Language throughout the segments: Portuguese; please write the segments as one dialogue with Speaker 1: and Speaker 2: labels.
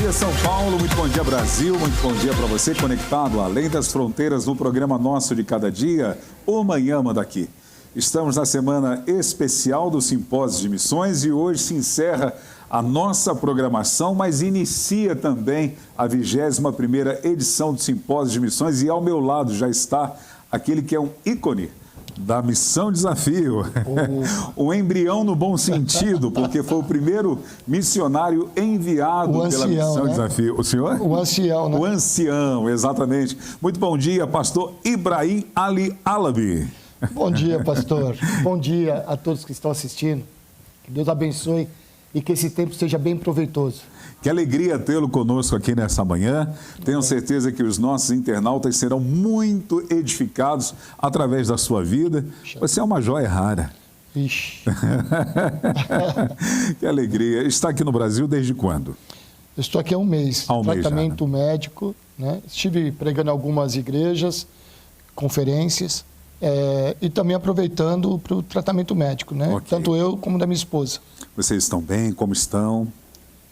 Speaker 1: dia, São Paulo, muito bom dia, Brasil, muito bom dia para você conectado além das fronteiras no programa nosso de cada dia, o Manhã Manda Aqui. Estamos na semana especial do Simpósio de Missões e hoje se encerra a nossa programação, mas inicia também a 21ª edição do Simpósio de Missões e ao meu lado já está aquele que é um ícone da Missão Desafio, o embrião no bom sentido, porque foi o primeiro missionário enviado pela Missão Desafio. O senhor?
Speaker 2: O ancião, né?
Speaker 1: O ancião, exatamente. Muito bom dia, pastor Ibrahim Ali Alabi.
Speaker 2: Bom dia, pastor. Bom dia a todos que estão assistindo. Que Deus abençoe e que esse tempo seja bem proveitoso.
Speaker 1: Que alegria tê-lo conosco aqui nessa manhã. Tenho certeza que os nossos internautas serão muito edificados através da sua vida. Você é uma joia rara.
Speaker 2: Ixi.
Speaker 1: Que alegria. Está aqui no Brasil desde quando?
Speaker 2: Eu estou aqui há um mês.
Speaker 1: Há um mês
Speaker 2: tratamento
Speaker 1: já, né?
Speaker 2: médico, né? Estive pregando em algumas igrejas, conferências, e também aproveitando para o tratamento médico, né?
Speaker 1: Okay.
Speaker 2: Tanto eu como da minha esposa.
Speaker 1: Vocês estão bem? Como estão?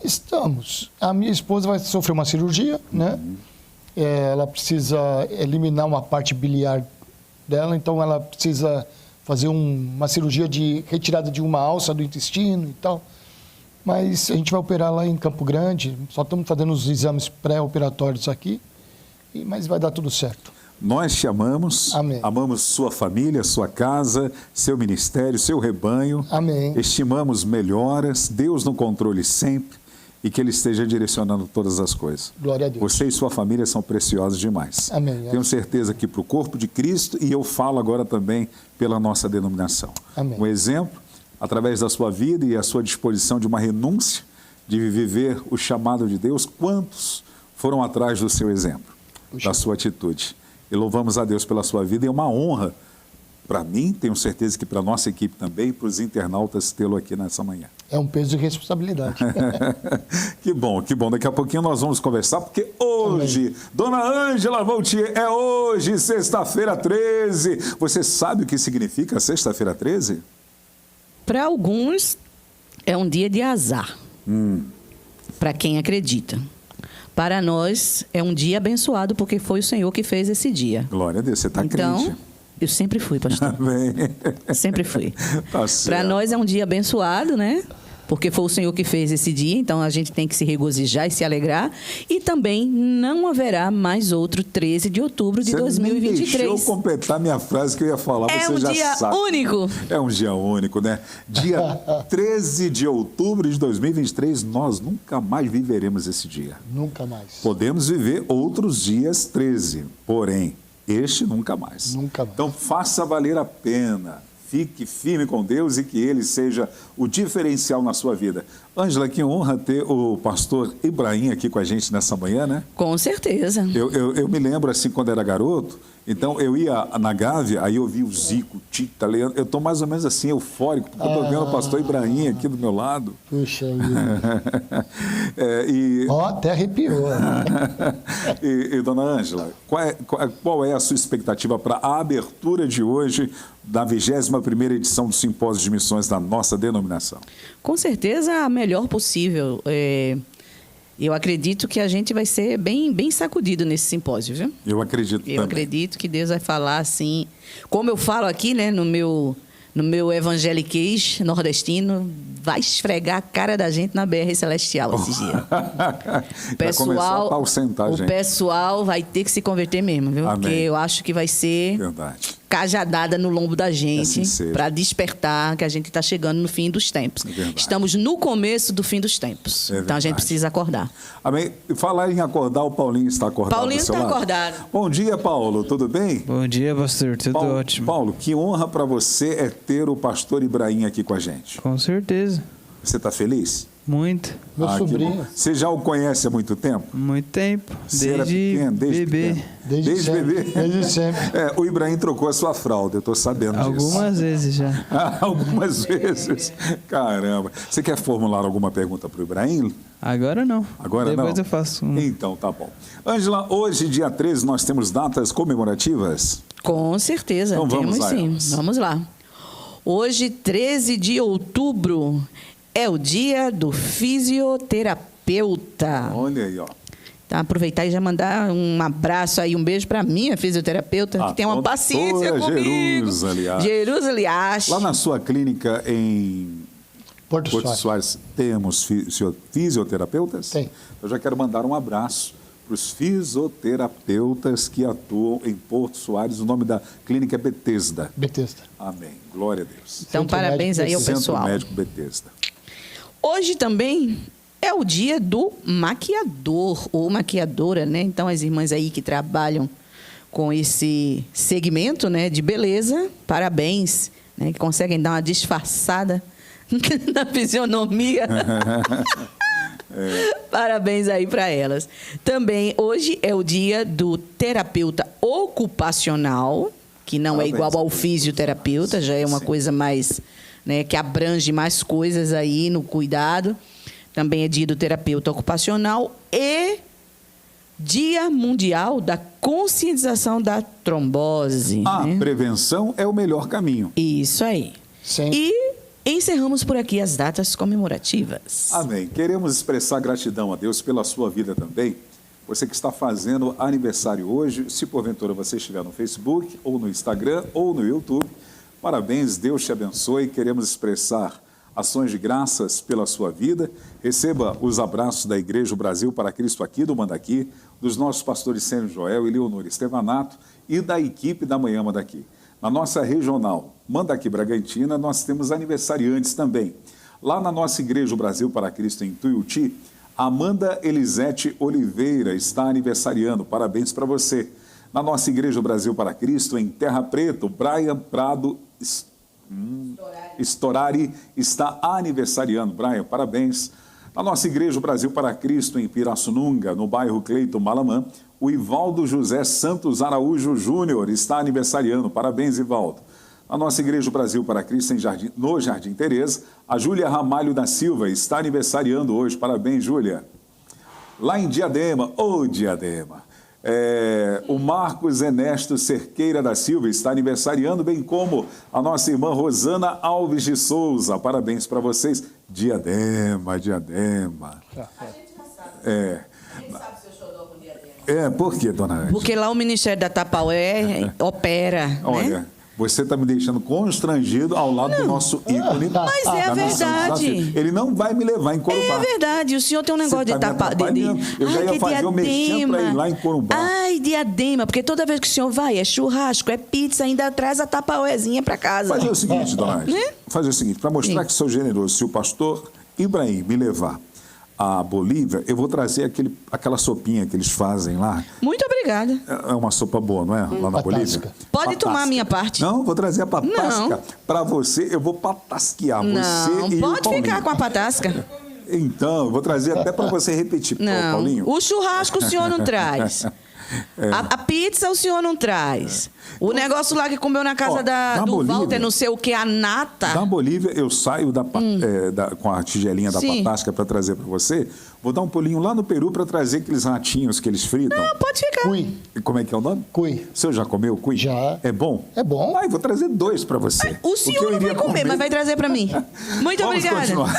Speaker 2: Estamos. A minha esposa vai sofrer uma cirurgia, né? Ela precisa eliminar uma parte biliar dela, então ela precisa fazer uma cirurgia de retirada de uma alça do intestino e tal. Mas a gente vai operar lá em Campo Grande, só estamos fazendo os exames pré-operatórios aqui, mas vai dar tudo certo.
Speaker 1: Nós te amamos,
Speaker 2: Amém.
Speaker 1: Amamos sua família, sua casa, seu ministério, seu rebanho.
Speaker 2: Amém.
Speaker 1: Estimamos melhoras, Deus no controle sempre e que Ele esteja direcionando todas as coisas.
Speaker 2: Glória a Deus.
Speaker 1: Você e sua família são preciosos demais.
Speaker 2: Amém.
Speaker 1: Tenho certeza que para o corpo de Cristo, e eu falo agora também pela nossa denominação.
Speaker 2: Amém.
Speaker 1: Um exemplo, através da sua vida e a sua disposição de uma renúncia, de viver o chamado de Deus, quantos foram atrás do seu exemplo, da sua atitude? E louvamos a Deus pela sua vida, é uma honra para mim, tenho certeza que para a nossa equipe também, e para os internautas tê-lo aqui nessa manhã.
Speaker 2: É um peso de responsabilidade.
Speaker 1: Que bom, que bom. Daqui a pouquinho nós vamos conversar, porque hoje,
Speaker 2: Amém.
Speaker 1: Dona Ângela Valtier, é hoje, sexta-feira 13. Você sabe o que significa sexta-feira 13?
Speaker 3: Para alguns, é um dia de azar. Para quem acredita. Para nós, é um dia abençoado, porque foi o Senhor que fez esse dia.
Speaker 1: Glória a Deus, você está
Speaker 3: Então,
Speaker 1: crente.
Speaker 3: eu sempre fui, pastor.
Speaker 1: Amém.
Speaker 3: Sempre fui.
Speaker 1: Tá certo.
Speaker 3: Para nós é um dia abençoado, né? Porque foi o Senhor que fez esse dia, então a gente tem que se regozijar e se alegrar. E também não haverá mais outro 13 de outubro de
Speaker 1: Você
Speaker 3: 2023.
Speaker 1: nem deixou eu completar minha frase que eu ia falar,
Speaker 3: É
Speaker 1: você
Speaker 3: um
Speaker 1: já
Speaker 3: dia
Speaker 1: sabe.
Speaker 3: único.
Speaker 1: É um dia único, né? Dia 13 de outubro de 2023, nós nunca mais viveremos esse dia.
Speaker 2: Nunca mais.
Speaker 1: Podemos viver outros dias 13, porém, este nunca mais.
Speaker 2: Nunca mais.
Speaker 1: Então, faça valer a pena. Fique firme com Deus e que Ele seja o diferencial na sua vida. Ângela, que honra ter o pastor Ibrahim aqui com a gente nessa manhã, né?
Speaker 3: Com certeza.
Speaker 1: Eu me lembro, assim, quando era garoto, então eu ia na Gávea, aí eu via o Zico, o Tita, Leandro, eu estou mais ou menos assim, eufórico, porque eu estou vendo o pastor Ibrahim aqui do meu lado.
Speaker 2: Puxa vida.
Speaker 1: E
Speaker 2: Ó, até arrepiou.
Speaker 1: e, dona Ângela, qual é a sua expectativa para a abertura de hoje da 21ª edição do Simpósio de Missões da nossa denominação?
Speaker 3: Com certeza, a melhor possível. Eu acredito que a gente vai ser bem sacudido nesse simpósio, viu?
Speaker 1: Eu acredito também.
Speaker 3: Eu acredito que Deus vai falar assim, como eu falo aqui, né, no meu evangeliquez nordestino, vai esfregar a cara da gente na BR Celestial esse dia. O pessoal vai ter que se converter mesmo, viu?
Speaker 1: Amém.
Speaker 3: Porque eu acho que vai ser
Speaker 1: Verdade.
Speaker 3: Cajadada no lombo da gente,
Speaker 1: Assim
Speaker 3: para despertar que a gente está chegando no fim dos tempos. Estamos no começo do fim dos tempos. Então a gente precisa acordar.
Speaker 1: Amém. Falar em acordar, o Paulinho está acordado.
Speaker 3: Paulinho
Speaker 1: do seu
Speaker 3: está
Speaker 1: lado.
Speaker 3: acordado.
Speaker 1: Bom dia, Paulo. Tudo bem?
Speaker 4: Bom dia, pastor. Tudo ótimo.
Speaker 1: Paulo, que honra para você é ter o pastor Ibrahim aqui com a gente.
Speaker 4: Com certeza.
Speaker 1: Você está feliz?
Speaker 4: Muito.
Speaker 2: Meu
Speaker 1: Que
Speaker 2: sobrinho.
Speaker 1: bom. Você já o conhece há muito tempo?
Speaker 4: Muito tempo.
Speaker 1: Você era
Speaker 4: Desde
Speaker 1: pequeno,
Speaker 4: bebê.
Speaker 1: pequeno.
Speaker 2: Desde sempre.
Speaker 1: bebê?
Speaker 2: Desde sempre.
Speaker 1: O Ibrahim trocou a sua fralda, eu estou sabendo disso.
Speaker 4: Algumas vezes já.
Speaker 1: Algumas vezes. Caramba. Você quer formular alguma pergunta para o Ibrahim?
Speaker 4: Agora não.
Speaker 1: Agora
Speaker 4: Depois
Speaker 1: não?
Speaker 4: eu faço um.
Speaker 1: Então, tá bom. Ângela, hoje, dia 13, nós temos datas comemorativas?
Speaker 3: Com certeza,
Speaker 1: Então, vamos
Speaker 3: temos
Speaker 1: lá,
Speaker 3: sim.
Speaker 1: elas.
Speaker 3: Vamos lá. Hoje, 13 de outubro, é o dia do fisioterapeuta. fisioterapeuta.
Speaker 1: Olha aí, ó.
Speaker 3: Então, aproveitar e já mandar um abraço aí, um beijo para minha fisioterapeuta, que tem uma paciência comigo. Jerusalém.
Speaker 1: Lá na sua clínica em Porto Soares, temos fisioterapeutas?
Speaker 2: Tem.
Speaker 1: Eu já quero mandar um abraço para os fisioterapeutas que atuam em Porto Soares. O nome da clínica é Betesda.
Speaker 2: Betesda.
Speaker 1: Amém. Glória a Deus.
Speaker 3: Então, parabéns aí ao pessoal.
Speaker 1: Centro Médico Betesda.
Speaker 3: Hoje também é o dia do maquiador ou maquiadora, né? Então, as irmãs aí que trabalham com esse segmento, né, de beleza, parabéns, né, que conseguem dar uma disfarçada na fisionomia. Parabéns aí para elas. Também hoje é o dia do terapeuta ocupacional, que não
Speaker 1: Parabéns,
Speaker 3: é igual ao fisioterapeuta, já é uma coisa mais, né, que abrange mais coisas aí no cuidado. Também é dia do terapeuta ocupacional e Dia Mundial da Conscientização da Trombose.
Speaker 1: A
Speaker 3: né?
Speaker 1: prevenção é o melhor caminho.
Speaker 3: Isso aí.
Speaker 2: Sim.
Speaker 3: E encerramos por aqui as datas comemorativas.
Speaker 1: Amém. Queremos expressar gratidão a Deus pela sua vida também. Você que está fazendo aniversário hoje, se porventura você estiver no Facebook, ou no Instagram, ou no YouTube, parabéns, Deus te abençoe. Queremos expressar ações de graças pela sua vida. Receba os abraços da Igreja Brasil para Cristo aqui do Mandaqui, dos nossos pastores Sênio Joel e Leonor Estevanato e da equipe da Manhã Mandaqui. Na nossa regional Mandaqui Bragantina, nós temos aniversariantes também. Lá na nossa Igreja Brasil para Cristo em Tuiuti, Amanda Elisete Oliveira está aniversariando. Parabéns para você. Na nossa Igreja Brasil para Cristo em Terra Preta, Brian Prado Storari está aniversariando. Brian, parabéns. Na nossa Igreja Brasil para Cristo, em Pirassununga, no bairro Cleiton Malamã, o Ivaldo José Santos Araújo Júnior está aniversariando. Parabéns, Ivaldo. Na nossa Igreja Brasil para Cristo, no Jardim Tereza, a Júlia Ramalho da Silva está aniversariando hoje. Parabéns, Júlia. Lá em Diadema, Diadema, o Marcos Ernesto Cerqueira da Silva está aniversariando, bem como a nossa irmã Rosana Alves de Souza. Parabéns para vocês. Diadema.
Speaker 3: A gente já sabe. Quem sabe se eu chorou com Diadema?
Speaker 1: Por quê, dona Ângela?
Speaker 3: Porque lá o Ministério da Tapaué opera,
Speaker 1: Olha,
Speaker 3: né?
Speaker 1: você está me deixando constrangido ao lado do nosso ícone.
Speaker 3: Mas é a verdade.
Speaker 1: Ele não vai me levar em Corumbá.
Speaker 3: É verdade. O senhor tem um negócio de tapar.
Speaker 1: Eu já ia fazer o mexão para ir lá em Corumbá.
Speaker 3: Ai, Diadema. Porque toda vez que o senhor vai, é churrasco, é pizza, ainda traz a tapauézinha para casa.
Speaker 1: Fazer o seguinte, dona Ângela.
Speaker 3: Né?
Speaker 1: Fazer o seguinte, para mostrar
Speaker 3: Sim.
Speaker 1: que sou generoso, se o pastor Ibrahim me levar a Bolívia, eu vou trazer aquela sopinha que eles fazem lá.
Speaker 3: Muito obrigada.
Speaker 1: É uma sopa boa, não é? Lá na Bolívia.
Speaker 3: Pode tomar a minha parte.
Speaker 1: Não, vou trazer a patasca.
Speaker 3: Não.
Speaker 1: Para você, eu vou patasquear
Speaker 3: Não,
Speaker 1: você e o
Speaker 3: pode
Speaker 1: Paulinho.
Speaker 3: ficar com a patasca.
Speaker 1: Então, eu vou trazer até para você repetir,
Speaker 3: Não,
Speaker 1: Paulinho.
Speaker 3: o churrasco o senhor não traz. A pizza o senhor não traz. O negócio lá que comeu na casa do
Speaker 1: Bolívia,
Speaker 3: Walter, não sei o que, a nata.
Speaker 1: Da Bolívia, eu saio com a tigelinha da
Speaker 3: Sim.
Speaker 1: patasca para trazer para você. Vou dar um pulinho lá no Peru para trazer aqueles ratinhos que eles fritam.
Speaker 3: Não, pode ficar.
Speaker 2: Cuy.
Speaker 1: E como é que é o nome?
Speaker 2: Cuy.
Speaker 1: O senhor já comeu cuy?
Speaker 2: Já.
Speaker 1: É bom?
Speaker 2: É bom.
Speaker 1: Vou trazer 2 para você.
Speaker 3: O senhor não vai comer, mas vai trazer para mim. Muito
Speaker 1: Vamos
Speaker 3: obrigada.
Speaker 1: continuar.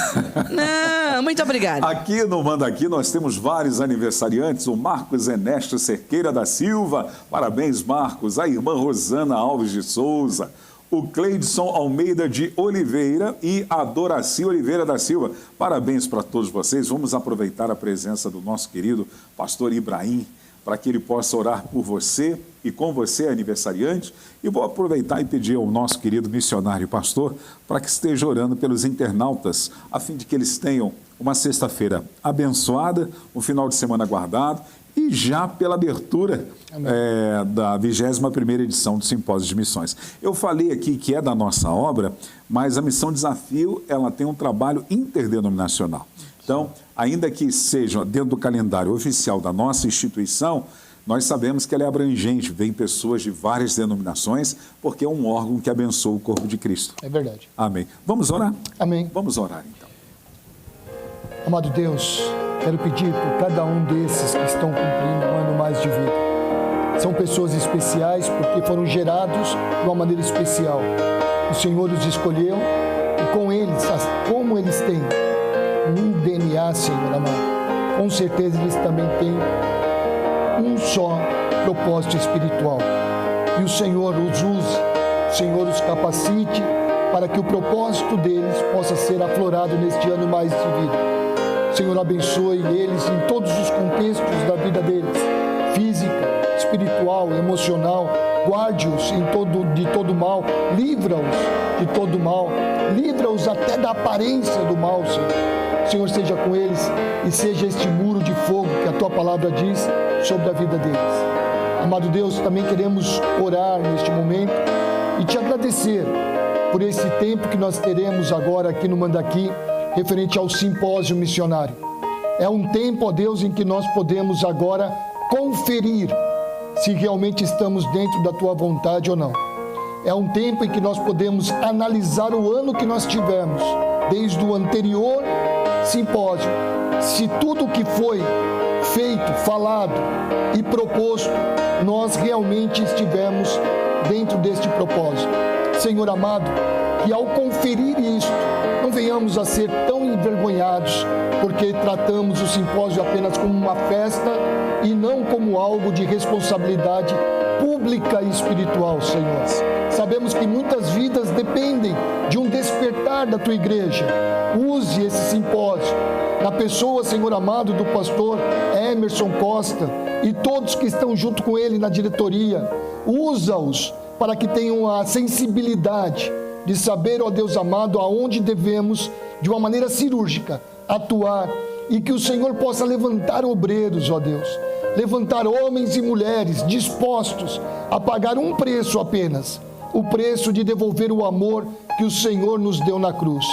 Speaker 3: Não, muito obrigada.
Speaker 1: Aqui no Mandaqui nós temos vários aniversariantes. O Marcos Ernesto Cerqueira da Silva. Parabéns, Marcos. A irmã Rosana Alves de Souza. O Cleidson Almeida de Oliveira e a Doraci Oliveira da Silva. Parabéns para todos vocês. Vamos aproveitar a presença do nosso querido pastor Ibrahim para que ele possa orar por você e com você, aniversariante. E vou aproveitar e pedir ao nosso querido missionário pastor para que esteja orando pelos internautas, a fim de que eles tenham uma sexta-feira abençoada, um final de semana aguardado e já pela abertura da 21ª edição do Simpósio de Missões. Eu falei aqui que é da nossa obra, mas a Missão Desafio ela tem um trabalho interdenominacional. Então, ainda que seja dentro do calendário oficial da nossa instituição, nós sabemos que ela é abrangente, vem pessoas de várias denominações, porque é um órgão que abençoa o corpo de Cristo.
Speaker 2: É verdade.
Speaker 1: Amém. Vamos orar?
Speaker 2: Amém.
Speaker 1: Vamos orar, então.
Speaker 2: Amado Deus, quero pedir por cada um desses que estão cumprindo um ano mais de vida. São pessoas especiais porque foram gerados de uma maneira especial. O Senhor os escolheu e com eles, como eles têm um DNA, Senhor amado, com certeza eles também têm um só propósito espiritual. E o Senhor os use, o Senhor os capacite para que o propósito deles possa ser aflorado neste ano mais de vida. O Senhor abençoe eles em todos os contextos da vida deles, física, espiritual, emocional. Guarde-os de todo mal, livra-os de todo mal, livra-os até da aparência do mal, Senhor. O Senhor seja com eles e seja este muro de fogo que a Tua palavra diz sobre a vida deles. Amado Deus, também queremos orar neste momento e Te agradecer por esse tempo que nós teremos agora aqui no Mandaqui, referente ao simpósio missionário. É um tempo, ó Deus, em que nós podemos agora conferir se realmente estamos dentro da Tua vontade ou não. É um tempo em que nós podemos analisar o ano que nós tivemos, desde o anterior simpósio, se tudo que foi feito, falado e proposto, nós realmente estivemos dentro deste propósito. Senhor amado, que ao conferir isto, não venhamos a ser tão envergonhados, porque tratamos o simpósio apenas como uma festa e não como algo de responsabilidade pública e espiritual, Senhor. Sabemos que muitas vidas dependem de um despertar da Tua igreja. Use esse simpósio na pessoa, Senhor amado, do pastor Emerson Costa e todos que estão junto com ele na diretoria. Usa-os para que tenham a sensibilidade de saber, ó Deus amado, aonde devemos, de uma maneira cirúrgica, atuar, e que o Senhor possa levantar obreiros, ó Deus, levantar homens e mulheres dispostos a pagar um preço apenas, o preço de devolver o amor que o Senhor nos deu na cruz.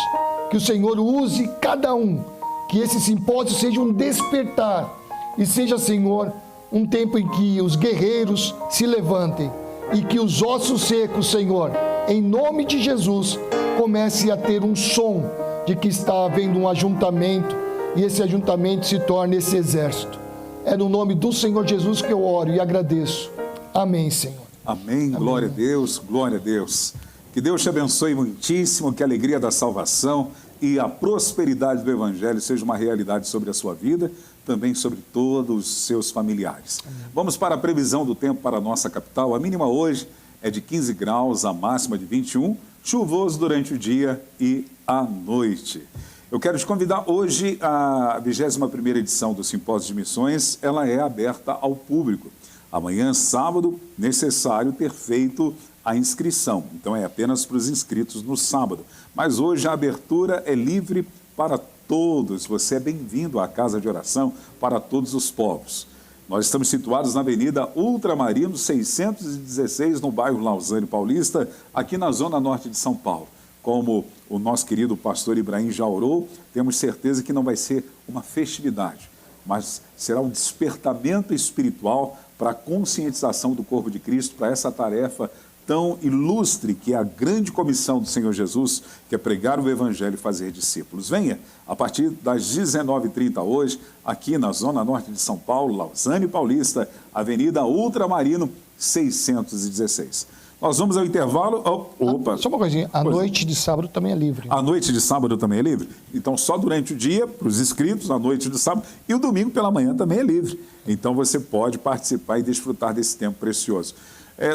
Speaker 2: Que o Senhor use cada um, que esse simpósio seja um despertar e seja, Senhor, um tempo em que os guerreiros se levantem e que os ossos secos, Senhor, em nome de Jesus, comece a ter um som de que está havendo um ajuntamento e esse ajuntamento se torne esse exército. É no nome do Senhor Jesus que eu oro e agradeço. Amém, Senhor.
Speaker 1: Amém. Amém. Glória a Deus, glória a Deus. Que Deus te abençoe muitíssimo, que a alegria da salvação e a prosperidade do Evangelho seja uma realidade sobre a sua vida, também sobre todos os seus familiares. Amém. Vamos para a previsão do tempo para a nossa capital. A mínima hoje é de 15 graus, a máxima de 21, chuvoso durante o dia e à noite. Eu quero te convidar hoje, a 21ª edição do Simpósio de Missões, ela é aberta ao público. Amanhã, sábado, necessário ter feito a inscrição, então é apenas para os inscritos no sábado. Mas hoje a abertura é livre para todos, você é bem-vindo à Casa de Oração para todos os povos. Nós estamos situados na Avenida Ultramarino 616, no bairro Lausanne Paulista, aqui na zona norte de São Paulo. Como o nosso querido pastor Ibrahim já orou, temos certeza que não vai ser uma festividade, mas será um despertamento espiritual para a conscientização do corpo de Cristo, para essa tarefa tão ilustre que é a grande comissão do Senhor Jesus, que é pregar o Evangelho e fazer discípulos. Venha, a partir das 19h30 hoje, aqui na Zona Norte de São Paulo, Lausanne Paulista, Avenida Ultramarino 616. Nós vamos ao intervalo. Opa!
Speaker 2: Só uma coisinha, a noite de sábado também é livre.
Speaker 1: A noite de sábado também é livre? Então, só durante o dia, para os inscritos, a noite de sábado, e o domingo pela manhã também é livre. Então, você pode participar e desfrutar desse tempo precioso.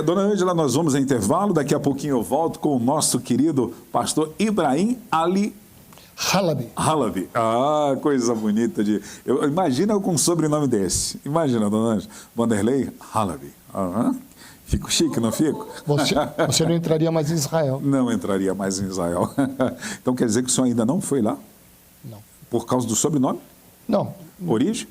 Speaker 1: Dona Ângela, nós vamos ao intervalo, daqui a pouquinho eu volto com o nosso querido pastor Ibrahim Ali Halabi. Ah, coisa bonita de... Imagina com um sobrenome desse. Imagina, dona Ângela. Vanderlei Halabi. Fico chique, não fico?
Speaker 2: Você não entraria mais em Israel.
Speaker 1: Não entraria mais em Israel. Então quer dizer que o senhor ainda não foi lá?
Speaker 2: Não.
Speaker 1: Por causa do sobrenome?
Speaker 2: Não.
Speaker 1: Origem?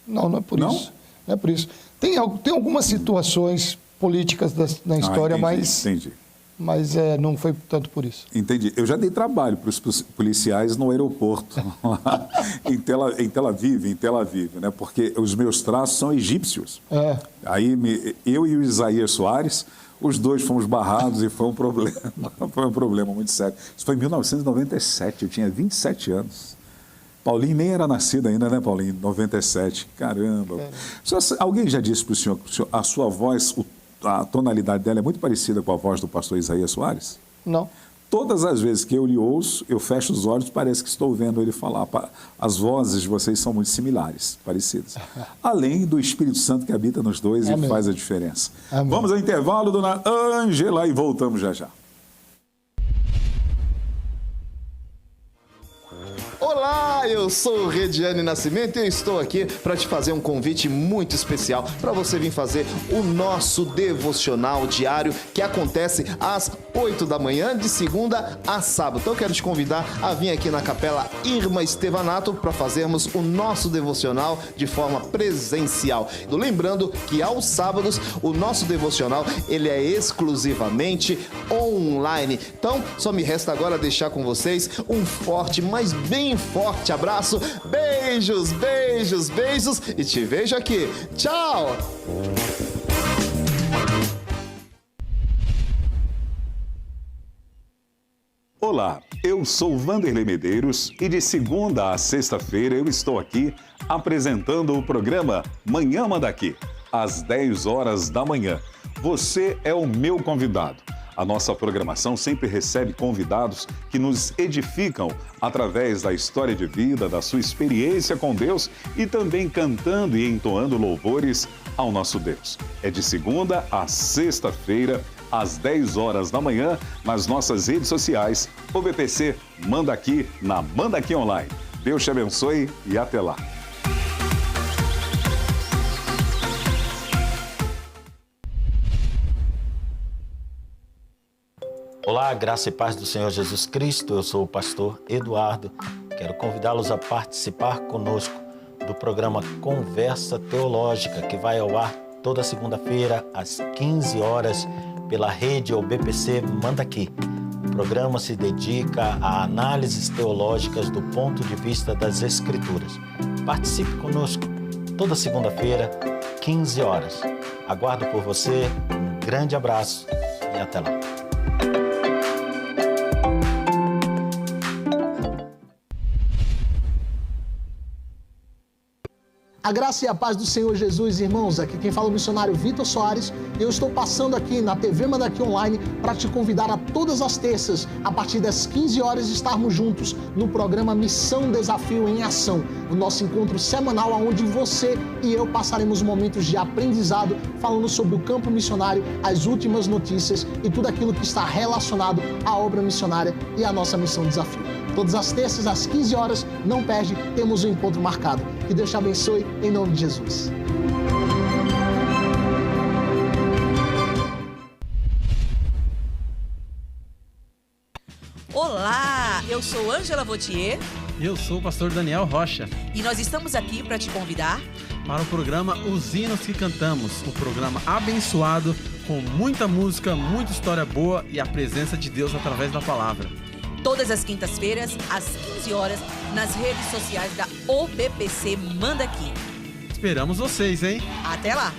Speaker 2: Não é por isso. Não é por isso. Tem algumas situações políticas na história,
Speaker 1: entendi.
Speaker 2: Mas não foi tanto por isso.
Speaker 1: Entendi. Eu já dei trabalho para os policiais no aeroporto, lá em Tel Aviv, né? Porque os meus traços são egípcios. Aí eu e o Isaías Soares, os dois fomos barrados e foi um problema muito sério. Isso foi em 1997, eu tinha 27 anos. Paulinho nem era nascido ainda, né, Paulinho? 97, caramba. Alguém já disse para o senhor que a sua voz, a tonalidade dela é muito parecida com a voz do pastor Isaías Soares?
Speaker 2: Não.
Speaker 1: Todas as vezes que eu lhe ouço, eu fecho os olhos, parece que estou vendo ele falar. As vozes de vocês são muito similares, parecidas. Além do Espírito Santo que habita nos dois e faz a diferença. Amém. Vamos ao intervalo, dona Ângela, e voltamos já já.
Speaker 5: Olá, eu sou o Rediane Nascimento e eu estou aqui para te fazer um convite muito especial para você vir fazer o nosso devocional diário que acontece às 8 da manhã, de segunda a sábado. Então eu quero te convidar a vir aqui na Capela Irma Estevanato para fazermos o nosso devocional de forma presencial. Lembrando que aos sábados o nosso devocional ele é exclusivamente online. Então só me resta agora deixar com vocês um forte, mas bem forte abraço. Beijos, beijos, beijos e te vejo aqui. Tchau!
Speaker 1: Olá, eu sou Vanderlei Medeiros e de segunda a sexta-feira eu estou aqui apresentando o programa Manhã Manda Aqui, às 10 horas da manhã. Você é o meu convidado. A nossa programação sempre recebe convidados que nos edificam através da história de vida, da sua experiência com Deus e também cantando e entoando louvores ao nosso Deus. É de segunda a sexta-feira, às 10 horas da manhã, nas nossas redes sociais, o BPC Manda Aqui na Manda Aqui Online. Deus te abençoe e até lá.
Speaker 6: Olá, graça e paz do Senhor Jesus Cristo. Eu sou o pastor Eduardo. Quero convidá-los a participar conosco do programa Conversa Teológica, que vai ao ar toda segunda-feira, às 15 horas, pela rede ou BPC Manda Aqui. O programa se dedica a análises teológicas do ponto de vista das Escrituras. Participe conosco toda segunda-feira, 15 horas. Aguardo por você, um grande abraço e até lá.
Speaker 7: A graça e a paz do Senhor Jesus, irmãos, aqui quem fala é o missionário Vitor Soares e eu estou passando aqui na TV Manda Aqui Online para te convidar a todas as terças, a partir das 15 horas, estarmos juntos no programa Missão Desafio em Ação, o nosso encontro semanal onde você e eu passaremos momentos de aprendizado falando sobre o campo missionário, as últimas notícias e tudo aquilo que está relacionado à obra missionária e à nossa Missão Desafio. Todas as terças, às 15 horas, não perde, temos um encontro marcado. Que Deus te abençoe, em nome de Jesus.
Speaker 8: Olá, eu sou Ângela Vautier.
Speaker 9: E eu sou o pastor Daniel Rocha.
Speaker 8: E nós estamos aqui para te convidar
Speaker 9: para o programa Os Hinos que Cantamos, um programa abençoado, com muita música, muita história boa e a presença de Deus através da palavra.
Speaker 8: Todas as quintas-feiras, às 15 horas, nas redes sociais da OBPC Manda Aqui.
Speaker 9: Esperamos vocês, hein?
Speaker 8: Até lá!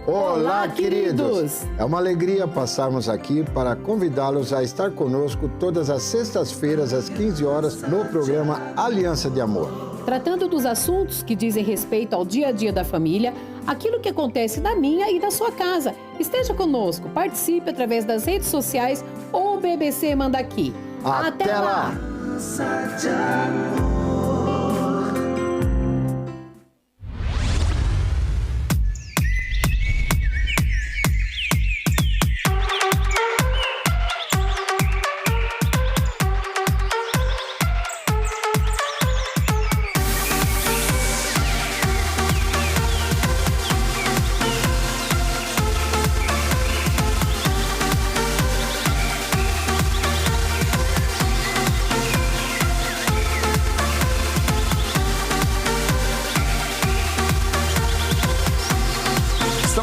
Speaker 10: Olá, queridos! É uma alegria passarmos aqui para convidá-los a estar conosco todas as sextas-feiras, às 15 horas, no programa Aliança de Amor.
Speaker 11: Tratando dos assuntos que dizem respeito ao dia a dia da família, aquilo que acontece na minha e da sua casa. Esteja conosco, participe através das redes sociais ou BBC Manda Aqui.
Speaker 10: Até lá!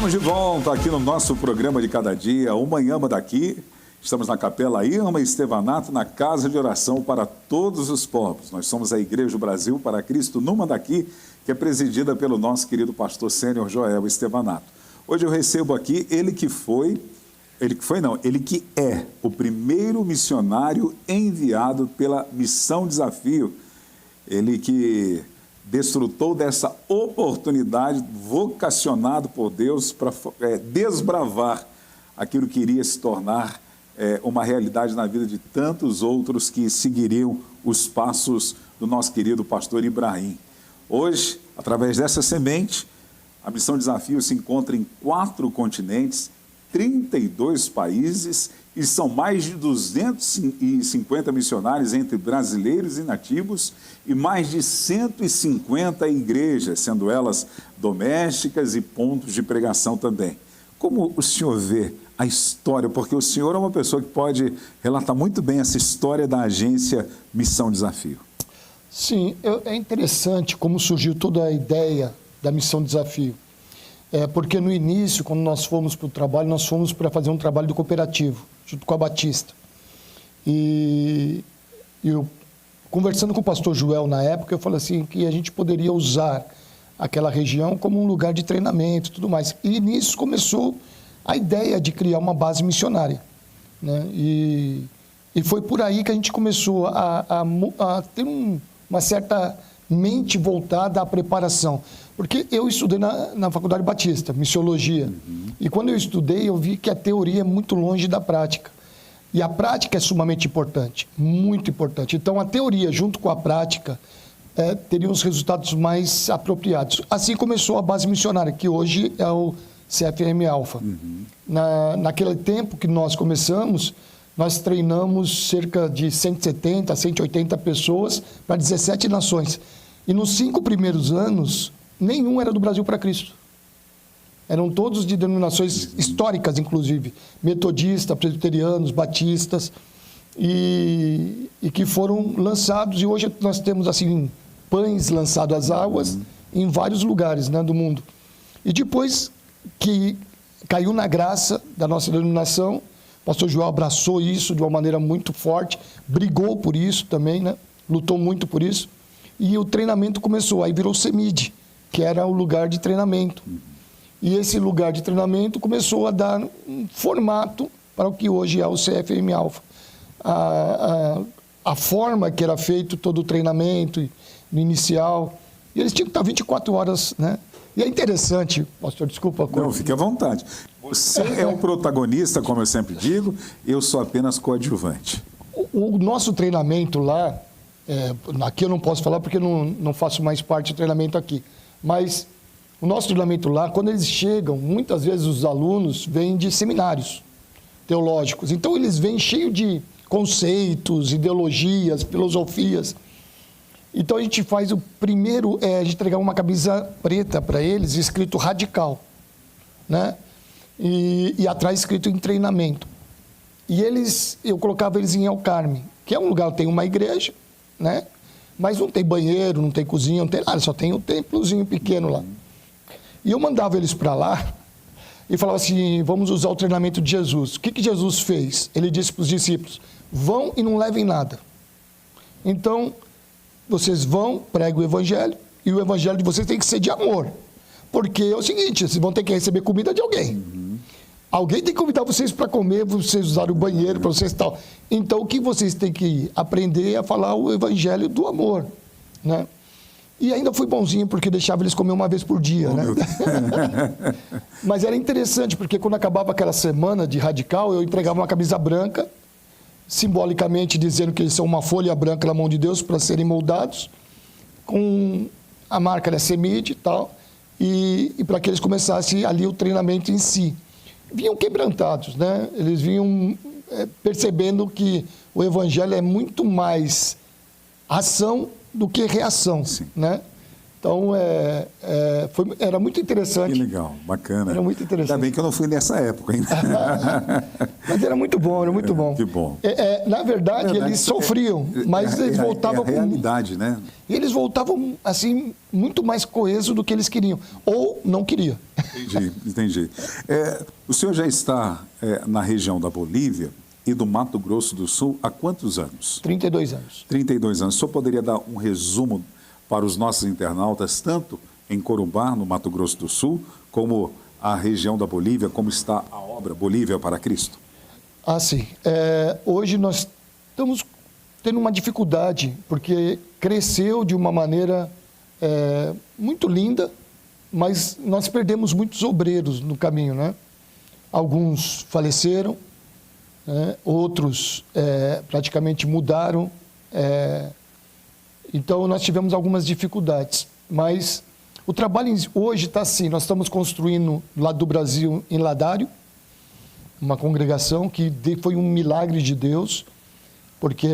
Speaker 1: Estamos de volta aqui no nosso programa de cada dia, o Manhã Manda Aqui. Estamos na Capela Irma Estevanato, na Casa de Oração para Todos os Povos. Nós somos a Igreja do Brasil para Cristo no Manda Aqui, que é presidida pelo nosso querido pastor sênior Joel Estevanato. Hoje eu recebo aqui ele que é o primeiro missionário enviado pela Missão Desafio. Ele que desfrutou dessa oportunidade, vocacionado por Deus para desbravar aquilo que iria se tornar uma realidade na vida de tantos outros que seguiriam os passos do nosso querido pastor Ibrahim. Hoje, através dessa semente, a Missão Desafio se encontra em 4 continentes, 32 países e são mais de 250 missionários entre brasileiros e nativos e mais de 150 igrejas, sendo elas domésticas e pontos de pregação também. Como o senhor vê a história? Porque o senhor é uma pessoa que pode relatar muito bem essa história da agência Missão Desafio.
Speaker 2: Sim, é interessante como surgiu toda a ideia da Missão Desafio. Porque no início, quando nós fomos para o trabalho, nós fomos para fazer um trabalho do cooperativo, junto com a Batista. E eu, conversando com o pastor Joel na época, eu falei assim, que a gente poderia usar aquela região como um lugar de treinamento e tudo mais. E nisso começou a ideia de criar uma base missionária, né? E foi por aí que a gente começou a ter uma certa mente voltada à preparação. Porque eu estudei na Faculdade Batista, Missiologia. E quando eu estudei, eu vi que a teoria é muito longe da prática. E a prática é sumamente importante, muito importante. Então, a teoria, junto com a prática, teria os resultados mais apropriados. Assim começou a base missionária, que hoje é o CFM Alpha. Naquele tempo que nós começamos, nós treinamos cerca de 170, 180 pessoas para 17 nações. E nos 5 primeiros anos, nenhum era do Brasil para Cristo. Eram todos de denominações históricas, inclusive, metodistas, presbiterianos, batistas, e que foram lançados. E hoje nós temos, assim, pães lançados às águas em vários lugares, né, do mundo. E depois que caiu na graça da nossa denominação, o pastor Joel abraçou isso de uma maneira muito forte, brigou por isso também, né, lutou muito por isso. E o treinamento começou, aí virou CEMID, que era o lugar de treinamento. E esse lugar de treinamento começou a dar um formato para o que hoje é o CFM Alpha. A forma que era feito todo o treinamento no inicial, e eles tinham que estar 24 horas, né? E é interessante, pastor, desculpa.
Speaker 1: Não, fique à vontade. Você é o protagonista, como eu sempre digo, eu sou apenas coadjuvante.
Speaker 2: O nosso treinamento lá, aqui eu não posso falar porque não faço mais parte do treinamento aqui, mas o nosso treinamento lá, quando eles chegam, muitas vezes os alunos vêm de seminários teológicos, então eles vêm cheios de conceitos, ideologias, filosofias. Então a gente faz o primeiro, a gente entregar uma camisa preta para eles, escrito radical, né? E atrás escrito em treinamento. E eu colocava eles em El Carme, que é um lugar que tem uma igreja, né? Mas não tem banheiro, não tem cozinha, não tem nada, só tem um templozinho pequeno lá. E eu mandava eles para lá e falava assim, vamos usar o treinamento de Jesus. O que Jesus fez? Ele disse para os discípulos, vão e não levem nada. Então, vocês vão, pregam o evangelho, e o evangelho de vocês tem que ser de amor. Porque é o seguinte, vocês vão ter que receber comida de alguém. Alguém tem que convidar vocês para comer, vocês usarem o banheiro para vocês e tal. Então, o que vocês têm que aprender é a falar o evangelho do amor, né? E ainda fui bonzinho, porque deixava eles comer uma vez por dia, né? Mas era interessante, porque quando acabava aquela semana de radical, eu entregava uma camisa branca, simbolicamente dizendo que eles são uma folha branca na mão de Deus para serem moldados, com a marca da CEMID e tal, e para que eles começassem ali o treinamento em si. Vinham quebrantados, né? Eles vinham percebendo que o evangelho é muito mais ação do que reação, né? Então, era muito interessante.
Speaker 1: Que legal, bacana.
Speaker 2: Era muito interessante.
Speaker 1: Ainda bem que eu não fui nessa época, hein?
Speaker 2: Mas era muito bom, era muito bom.
Speaker 1: Que bom.
Speaker 2: Na verdade, eles sofriam, mas eles voltavam
Speaker 1: com... realidade, né?
Speaker 2: E eles voltavam, assim, muito mais coesos do que eles queriam. Ou não queriam.
Speaker 1: Entendi. O senhor já está na região da Bolívia e do Mato Grosso do Sul há quantos anos?
Speaker 2: 32 anos.
Speaker 1: 32 anos. O senhor poderia dar um resumo para os nossos internautas, tanto em Corumbá, no Mato Grosso do Sul, como a região da Bolívia, como está a obra Bolívia para Cristo?
Speaker 2: Sim. Hoje nós estamos tendo uma dificuldade, porque cresceu de uma maneira muito linda, mas nós perdemos muitos obreiros no caminho, né? Alguns faleceram, outros praticamente mudaram, então nós tivemos algumas dificuldades, mas o trabalho hoje está assim, nós estamos construindo lá do Brasil, em Ladário, uma congregação que foi um milagre de Deus, porque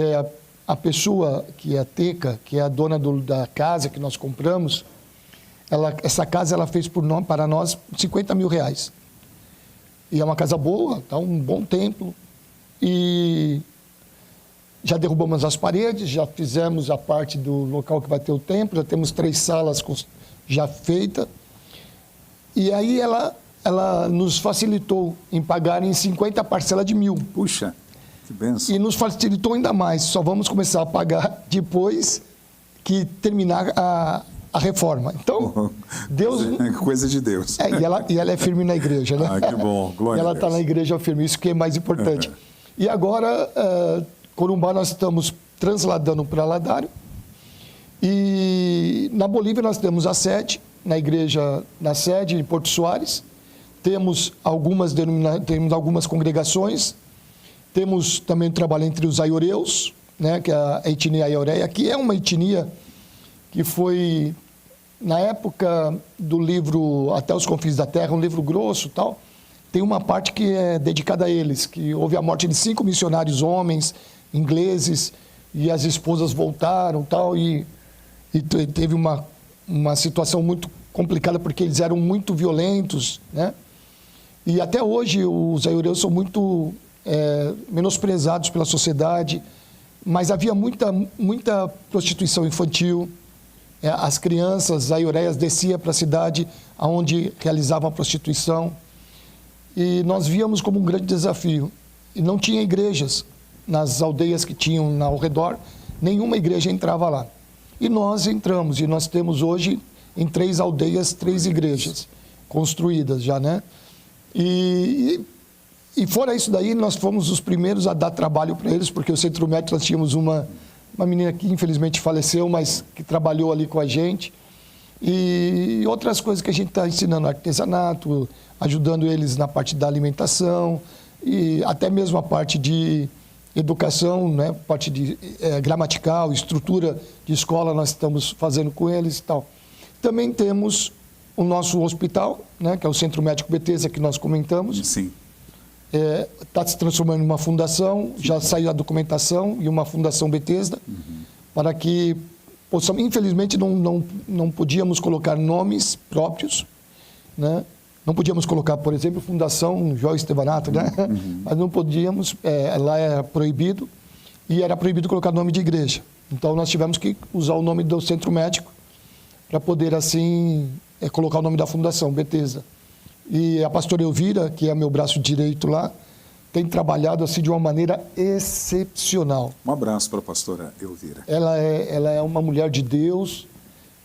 Speaker 2: a pessoa que é a Teca, que é a dona da casa que nós compramos, essa casa ela fez para nós R$50 mil. E é uma casa boa, tá, um bom templo. E já derrubamos as paredes, já fizemos a parte do local que vai ter o templo, já temos 3 salas já feitas. E aí ela nos facilitou em pagar em 50 parcelas de 1.000.
Speaker 1: Puxa, que benção.
Speaker 2: E nos facilitou ainda mais. Só vamos começar a pagar depois que terminar a reforma. Então, Deus...
Speaker 1: Coisa de Deus.
Speaker 2: E ela é firme na igreja, né?
Speaker 1: Ah, que bom. Glória a Deus.
Speaker 2: Ela está na igreja firme, isso que é mais importante. E agora, Corumbá, nós estamos transladando para Ladário. E na Bolívia nós temos a sede, na sede em Porto Soares. Temos algumas congregações. Temos também o trabalho entre os aioreus, né, que é a etnia aioreia, que é uma etnia que foi, na época do livro Até os Confins da Terra, um livro grosso e tal, tem uma parte que é dedicada a eles, que houve a morte de 5 missionários homens, ingleses, e as esposas voltaram tal, e teve uma situação muito complicada, porque eles eram muito violentos, né? E até hoje os aioreus são muito menosprezados pela sociedade, mas havia muita prostituição infantil. As crianças aioreias desciam para a cidade onde realizavam a prostituição. E nós víamos como um grande desafio. E não tinha igrejas nas aldeias que tinham ao redor, nenhuma igreja entrava lá. E nós entramos, e nós temos hoje em 3 aldeias, 3 igrejas construídas já, né? E fora isso daí, nós fomos os primeiros a dar trabalho para eles, porque o Centro Médico, nós tínhamos uma menina que infelizmente faleceu, mas que trabalhou ali com a gente. E outras coisas que a gente está ensinando, artesanato, ajudando eles na parte da alimentação, e até mesmo a parte de educação, né? Parte de gramatical, estrutura de escola, nós estamos fazendo com eles e tal. Também temos o nosso hospital, né? Que é o Centro Médico Bethesda, que nós comentamos.
Speaker 1: Sim.
Speaker 2: Está se transformando em uma fundação, já saiu a documentação, e uma fundação Bethesda, para que possamos, infelizmente não podíamos colocar nomes próprios, né? Não podíamos colocar, por exemplo, Fundação João Estevanato, né? Mas não podíamos, lá era proibido, e era proibido colocar nome de igreja. Então nós tivemos que usar o nome do Centro Médico para poder, assim, colocar o nome da Fundação Bethesda. E a pastora Elvira, que é meu braço direito lá, tem trabalhado assim de uma maneira excepcional.
Speaker 1: Um abraço para a pastora Elvira.
Speaker 2: Ela é uma mulher de Deus,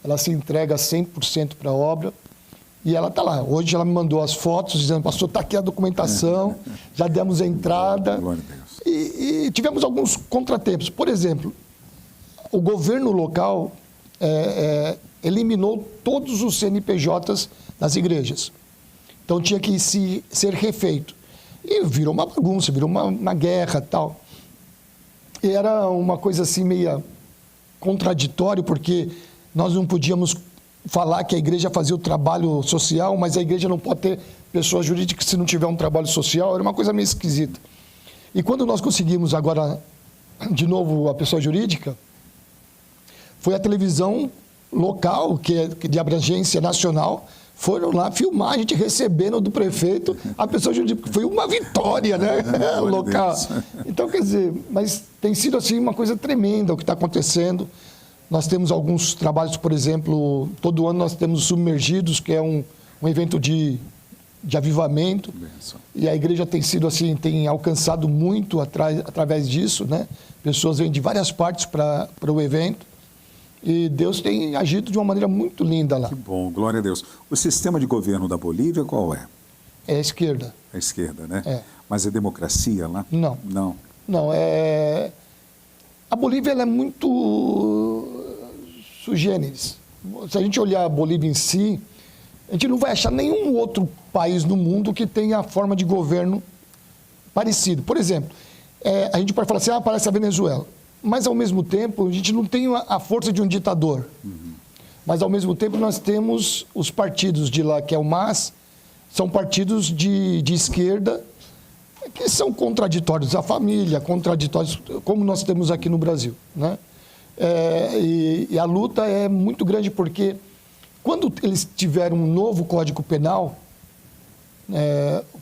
Speaker 2: ela se entrega 100% para a obra, e ela está lá. Hoje ela me mandou as fotos, dizendo, pastor, está aqui a documentação, já demos a entrada.
Speaker 1: Glória a Deus.
Speaker 2: E tivemos alguns contratempos. Por exemplo, o governo local eliminou todos os CNPJs das igrejas. Então tinha que ser refeito. E virou uma bagunça, virou uma guerra e tal. E era uma coisa assim meio contraditória, porque nós não podíamos falar que a igreja fazia o trabalho social, mas a igreja não pode ter pessoa jurídica se não tiver um trabalho social. Era uma coisa meio esquisita. E quando nós conseguimos agora, de novo, a pessoa jurídica, foi a televisão local, que é de abrangência nacional, foram lá filmar, a gente recebendo do prefeito a pessoa jurídica. Foi uma vitória, né? Local. Então, quer dizer, mas tem sido assim uma coisa tremenda o que está acontecendo. Nós temos alguns trabalhos, por exemplo, todo ano nós temos Submergidos, que é um evento de avivamento. E a igreja tem sido assim, tem alcançado muito através disso, né? Pessoas vêm de várias partes para o evento. E Deus tem agido de uma maneira muito linda lá.
Speaker 1: Que bom, glória a Deus. O sistema de governo da Bolívia qual é?
Speaker 2: É a esquerda.
Speaker 1: É a esquerda, né?
Speaker 2: É.
Speaker 1: Mas é democracia lá?
Speaker 2: Não.
Speaker 1: Não.
Speaker 2: Não, a Bolívia ela é muito sui generis, se a gente olhar a Bolívia em si, a gente não vai achar nenhum outro país no mundo que tenha a forma de governo parecido. Por exemplo, a gente pode falar assim, parece a Venezuela. Mas, ao mesmo tempo, a gente não tem a força de um ditador. Mas, ao mesmo tempo, nós temos os partidos de lá, que é o MAS, são partidos de esquerda, que são contraditórios à família, contraditórios, como nós temos aqui no Brasil, né? E a luta é muito grande, porque quando eles tiveram um novo Código Penal,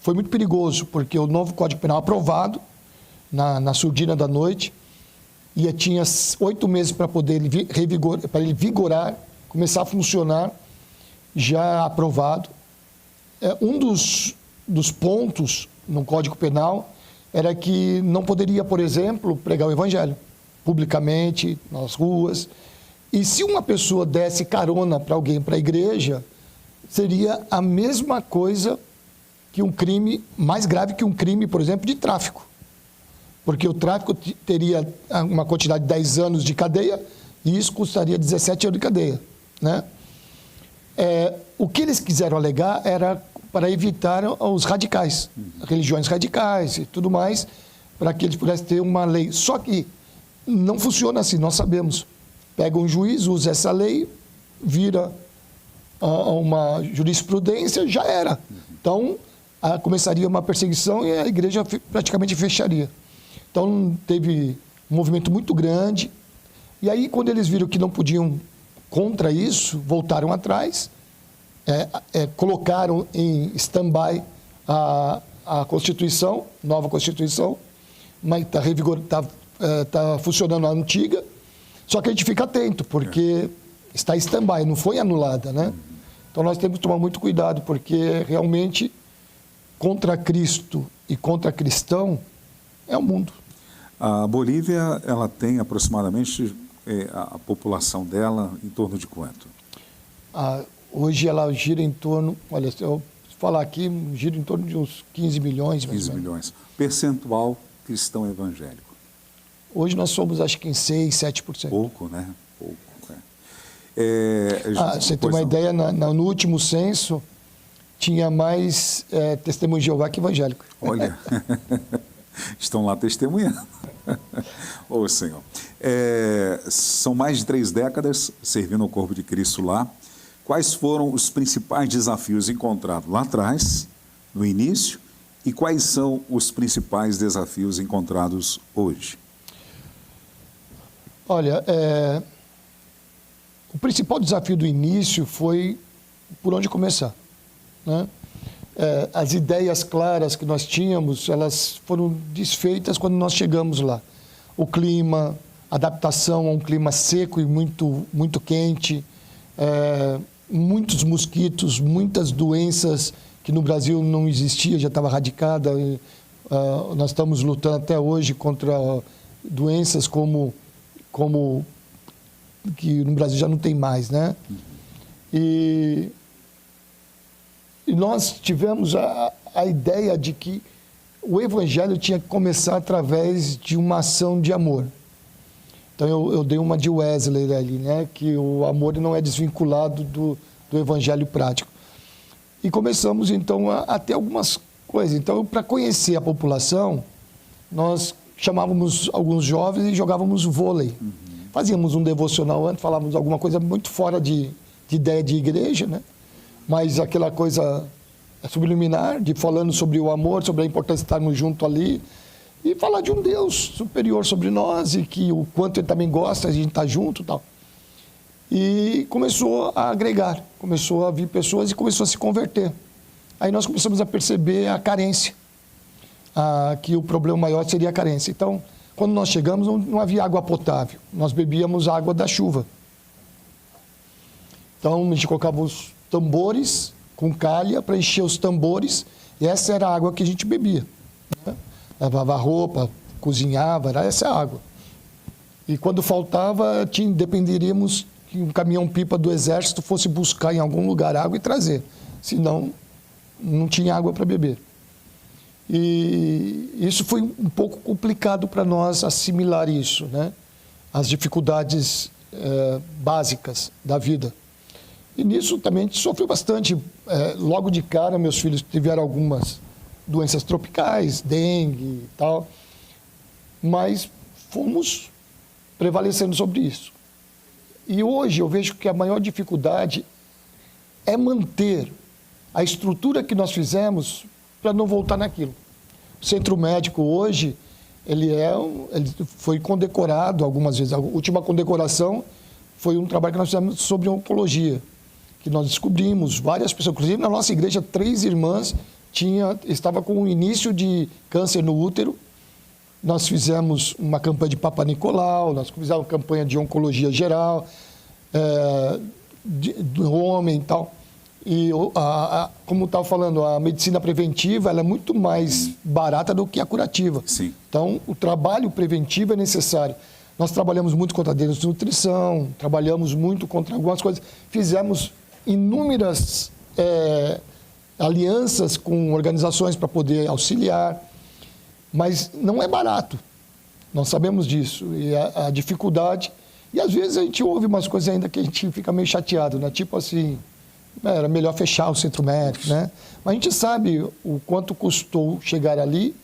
Speaker 2: foi muito perigoso, porque o novo Código Penal aprovado, na surdina da noite, e tinha 8 meses para poder ele vigorar, começar a funcionar, já aprovado. Um dos pontos no Código Penal era que não poderia, por exemplo, pregar o Evangelho publicamente, nas ruas. E se uma pessoa desse carona para alguém para a igreja, seria a mesma coisa que um crime, mais grave que um crime, por exemplo, de tráfico. Porque o tráfico teria uma quantidade de 10 anos de cadeia e isso custaria 17 anos de cadeia, né? O que eles quiseram alegar era para evitar os radicais, religiões radicais e tudo mais, para que eles pudessem ter uma lei. Só que não funciona assim, nós sabemos. Pega um juiz, usa essa lei, vira uma jurisprudência, já era. Então, começaria uma perseguição e a igreja praticamente fecharia. Então, teve um movimento muito grande. E aí, quando eles viram que não podiam contra isso, voltaram atrás, colocaram em stand-by a Constituição, nova Constituição, mas está funcionando a antiga. Só que a gente fica atento, porque está em stand-by, não foi anulada, né? Então, nós temos que tomar muito cuidado, porque realmente, contra Cristo e contra cristão, é o mundo.
Speaker 1: A Bolívia, ela tem aproximadamente a população dela em torno de quanto?
Speaker 2: Hoje ela gira em torno, olha, se eu falar aqui, gira em torno de uns 15 milhões.
Speaker 1: 15 milhões. Percentual cristão evangélico?
Speaker 2: Hoje nós somos, acho que em 6%, 7%.
Speaker 1: Pouco, né? Pouco.
Speaker 2: Você tem uma ideia, no último censo, tinha mais testemunho de Jeová que evangélico.
Speaker 1: Olha, estão lá testemunhando. Ô, Senhor. São mais de 3 décadas servindo ao corpo de Cristo lá. Quais foram os principais desafios encontrados lá atrás, no início, e quais são os principais desafios encontrados hoje?
Speaker 2: Olha, o principal desafio do início foi por onde começar, né? As ideias claras que nós tínhamos, elas foram desfeitas quando nós chegamos lá. O clima, adaptação a um clima seco e muito, muito quente, muitos mosquitos, muitas doenças que no Brasil não existia, já estava radicada. Nós estamos lutando até hoje contra doenças como que no Brasil já não tem mais, né? E nós tivemos a ideia de que o Evangelho tinha que começar através de uma ação de amor. Então, eu dei uma de Wesley ali, né? Que o amor não é desvinculado do Evangelho prático. E começamos, então, a ter algumas coisas. Então, para conhecer a população, nós chamávamos alguns jovens e jogávamos vôlei. Fazíamos um devocional antes, falávamos alguma coisa muito fora de ideia de igreja, né? Mas aquela coisa subliminar, falando sobre o amor, sobre a importância de estarmos juntos ali, e falar de um Deus superior sobre nós, e que o quanto Ele também gosta, a gente estar junto e tal. E começou a agregar, começou a vir pessoas e começou a se converter. Aí nós começamos a perceber a carência, que o problema maior seria a carência. Então, quando nós chegamos, não havia água potável, nós bebíamos água da chuva. Então, a gente colocava os tambores com calha para encher os tambores, e essa era a água que a gente bebia, né? Lavava roupa, cozinhava, era essa a água. E quando faltava, dependeríamos que um caminhão-pipa do exército fosse buscar em algum lugar água e trazer, senão não tinha água para beber. E isso foi um pouco complicado para nós assimilar isso, né? As dificuldades básicas da vida. E nisso também a gente sofreu bastante. Logo de cara, meus filhos tiveram algumas doenças tropicais, dengue e tal, mas fomos prevalecendo sobre isso. E hoje eu vejo que a maior dificuldade é manter a estrutura que nós fizemos para não voltar naquilo. O centro médico hoje, ele foi condecorado algumas vezes. A última condecoração foi um trabalho que nós fizemos sobre oncologia, que nós descobrimos várias pessoas, inclusive na nossa igreja, 3 irmãs estava com o início de câncer no útero. Nós fizemos uma campanha de Papa Nicolau, nós fizemos uma campanha de oncologia geral, do homem e tal. E, como estava falando, a medicina preventiva ela é muito mais barata do que a curativa.
Speaker 1: Sim.
Speaker 2: Então, o trabalho preventivo é necessário. Nós trabalhamos muito contra a desnutrição, trabalhamos muito contra algumas coisas. Fizemos inúmeras alianças com organizações para poder auxiliar, mas não é barato. Nós sabemos disso. E a dificuldade... E, às vezes, a gente ouve umas coisas ainda que a gente fica meio chateado, né? Tipo assim... Era melhor fechar o centro médico, né? Mas a gente sabe o quanto custou chegar ali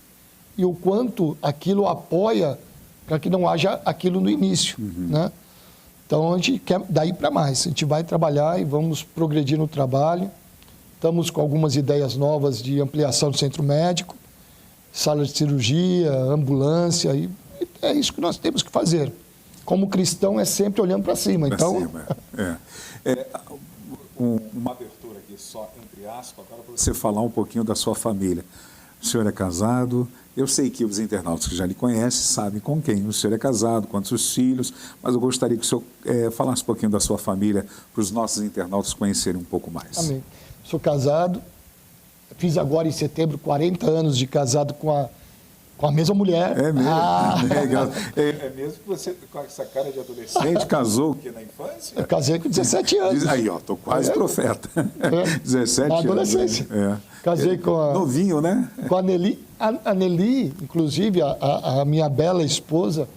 Speaker 2: e o quanto aquilo apoia para que não haja aquilo no início, né? Então, a gente quer daí para mais. A gente vai trabalhar e vamos progredir no trabalho. Estamos com algumas ideias novas de ampliação do centro médico, sala de cirurgia, ambulância, e é isso que nós temos que fazer. Como cristão, é sempre olhando para cima. Então...
Speaker 1: Uma abertura aqui só, entre aspas, agora para você falar um pouquinho da sua família. O senhor é casado, eu sei que os internautas que já lhe conhecem sabem com quem o senhor é casado, quantos filhos, mas eu gostaria que o senhor falasse um pouquinho da sua família para os nossos internautas conhecerem um pouco mais.
Speaker 2: Amém. Sou casado, fiz agora em setembro 40 anos de casado com a mesma mulher.
Speaker 1: É mesmo? Legal. É mesmo que você, com essa cara de adolescente, casou o quê, na infância?
Speaker 2: Eu casei com 17 anos.
Speaker 1: Aí, ó, tô quase profeta. 17
Speaker 2: na
Speaker 1: anos.
Speaker 2: adolescência. Casei com a...
Speaker 1: Novinho, né?
Speaker 2: Com a Nelly. A Nelly, inclusive, a minha bela esposa,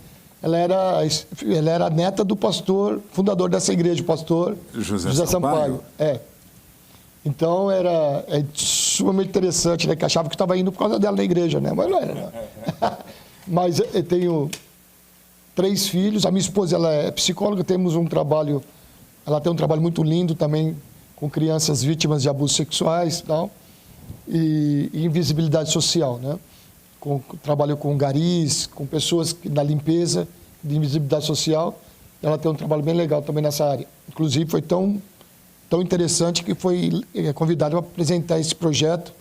Speaker 2: ela era neta do pastor, fundador dessa igreja, o pastor José Sampaio. Então, é sumamente interessante, né? Que achava que estava indo por causa dela na igreja, né? Mas não era, não. Mas eu tenho 3 filhos. A minha esposa, ela é psicóloga, temos um trabalho... Ela tem um trabalho muito lindo também com crianças vítimas de abusos sexuais e tal. E invisibilidade social, né? Trabalho com garis, com pessoas na limpeza de invisibilidade social. Ela tem um trabalho bem legal também nessa área. Inclusive, foi tão interessante que foi convidada para apresentar esse projeto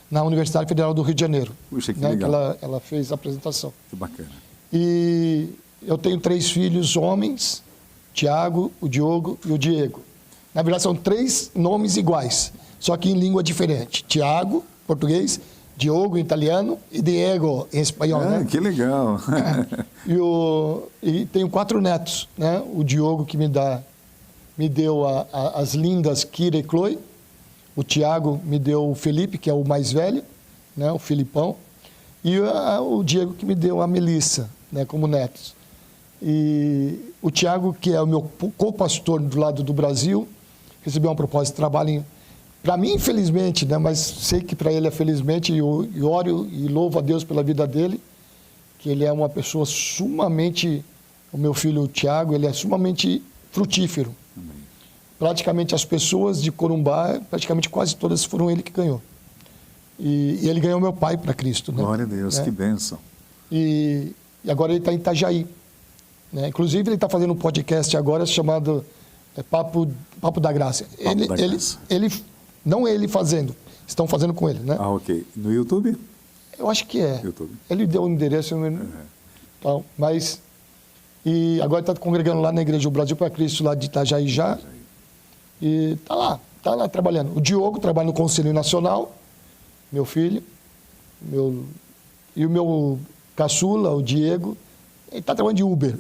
Speaker 2: na Universidade Federal do Rio de Janeiro.
Speaker 1: Puxa, que
Speaker 2: né?
Speaker 1: legal.
Speaker 2: Que ela fez a apresentação.
Speaker 1: Que bacana.
Speaker 2: E eu tenho 3 filhos homens, Tiago, o Diogo e o Diego. Na verdade, são 3 nomes iguais, só que em língua diferente. Tiago, português, Diogo, em italiano, e Diego, em espanhol. Né?
Speaker 1: Que legal.
Speaker 2: E tenho 4 netos, né? O Diogo, que me deu as lindas Kira e Chloe. O Tiago me deu o Felipe, que é o mais velho, né, o Filipão. E o Diego, que me deu a Melissa, né, como netos. E o Tiago, que é o meu co-pastor do lado do Brasil, recebeu uma proposta de trabalho, para mim, infelizmente, né, mas sei que para ele é felizmente, e oro e louvo a Deus pela vida dele, que ele é uma pessoa sumamente, o meu filho, o Tiago, ele é sumamente frutífero. Praticamente as pessoas de Corumbá, praticamente quase todas foram ele que ganhou. E ele ganhou meu pai para Cristo. Né?
Speaker 1: Glória a Deus, que bênção.
Speaker 2: E agora ele está em Itajaí. Né? Inclusive, ele está fazendo um podcast agora chamado Papo da Graça. Não ele fazendo, estão fazendo com ele. Né?
Speaker 1: Ah, ok. No YouTube?
Speaker 2: Eu acho que é.
Speaker 1: YouTube.
Speaker 2: Ele deu um endereço, então, mas... E agora está congregando lá na Igreja do Brasil para Cristo, lá de Itajaí já. E está lá trabalhando. O Diogo trabalha no Conselho Nacional, meu filho. E o meu caçula, o Diego, ele está trabalhando de Uber.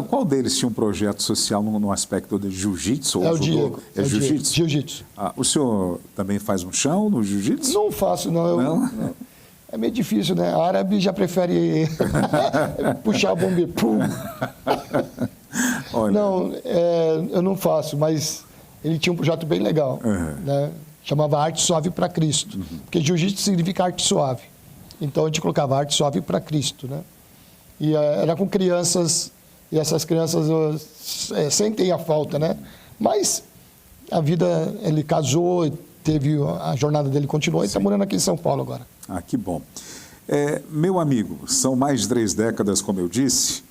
Speaker 1: Qual deles tinha um projeto social no aspecto de jiu-jitsu?
Speaker 2: É o Diego.
Speaker 1: É jiu-jitsu?
Speaker 2: Jiu-jitsu.
Speaker 1: O senhor também faz um chão no jiu-jitsu?
Speaker 2: Não faço, não. Não. É meio difícil, né? A árabe já prefere puxar a bomba. Pum.
Speaker 1: Olha.
Speaker 2: Não, eu não faço, mas ele tinha um projeto bem legal, né? Chamava Arte Suave para Cristo, porque jiu-jitsu significa arte suave. Então a gente colocava Arte Suave para Cristo, né? E era com crianças, e essas crianças sentem a falta, né? Mas a vida, ele casou, teve a jornada dele continuou e está morando aqui em São Paulo agora.
Speaker 1: Ah, que bom. Meu amigo, são mais de 3 décadas, como eu disse,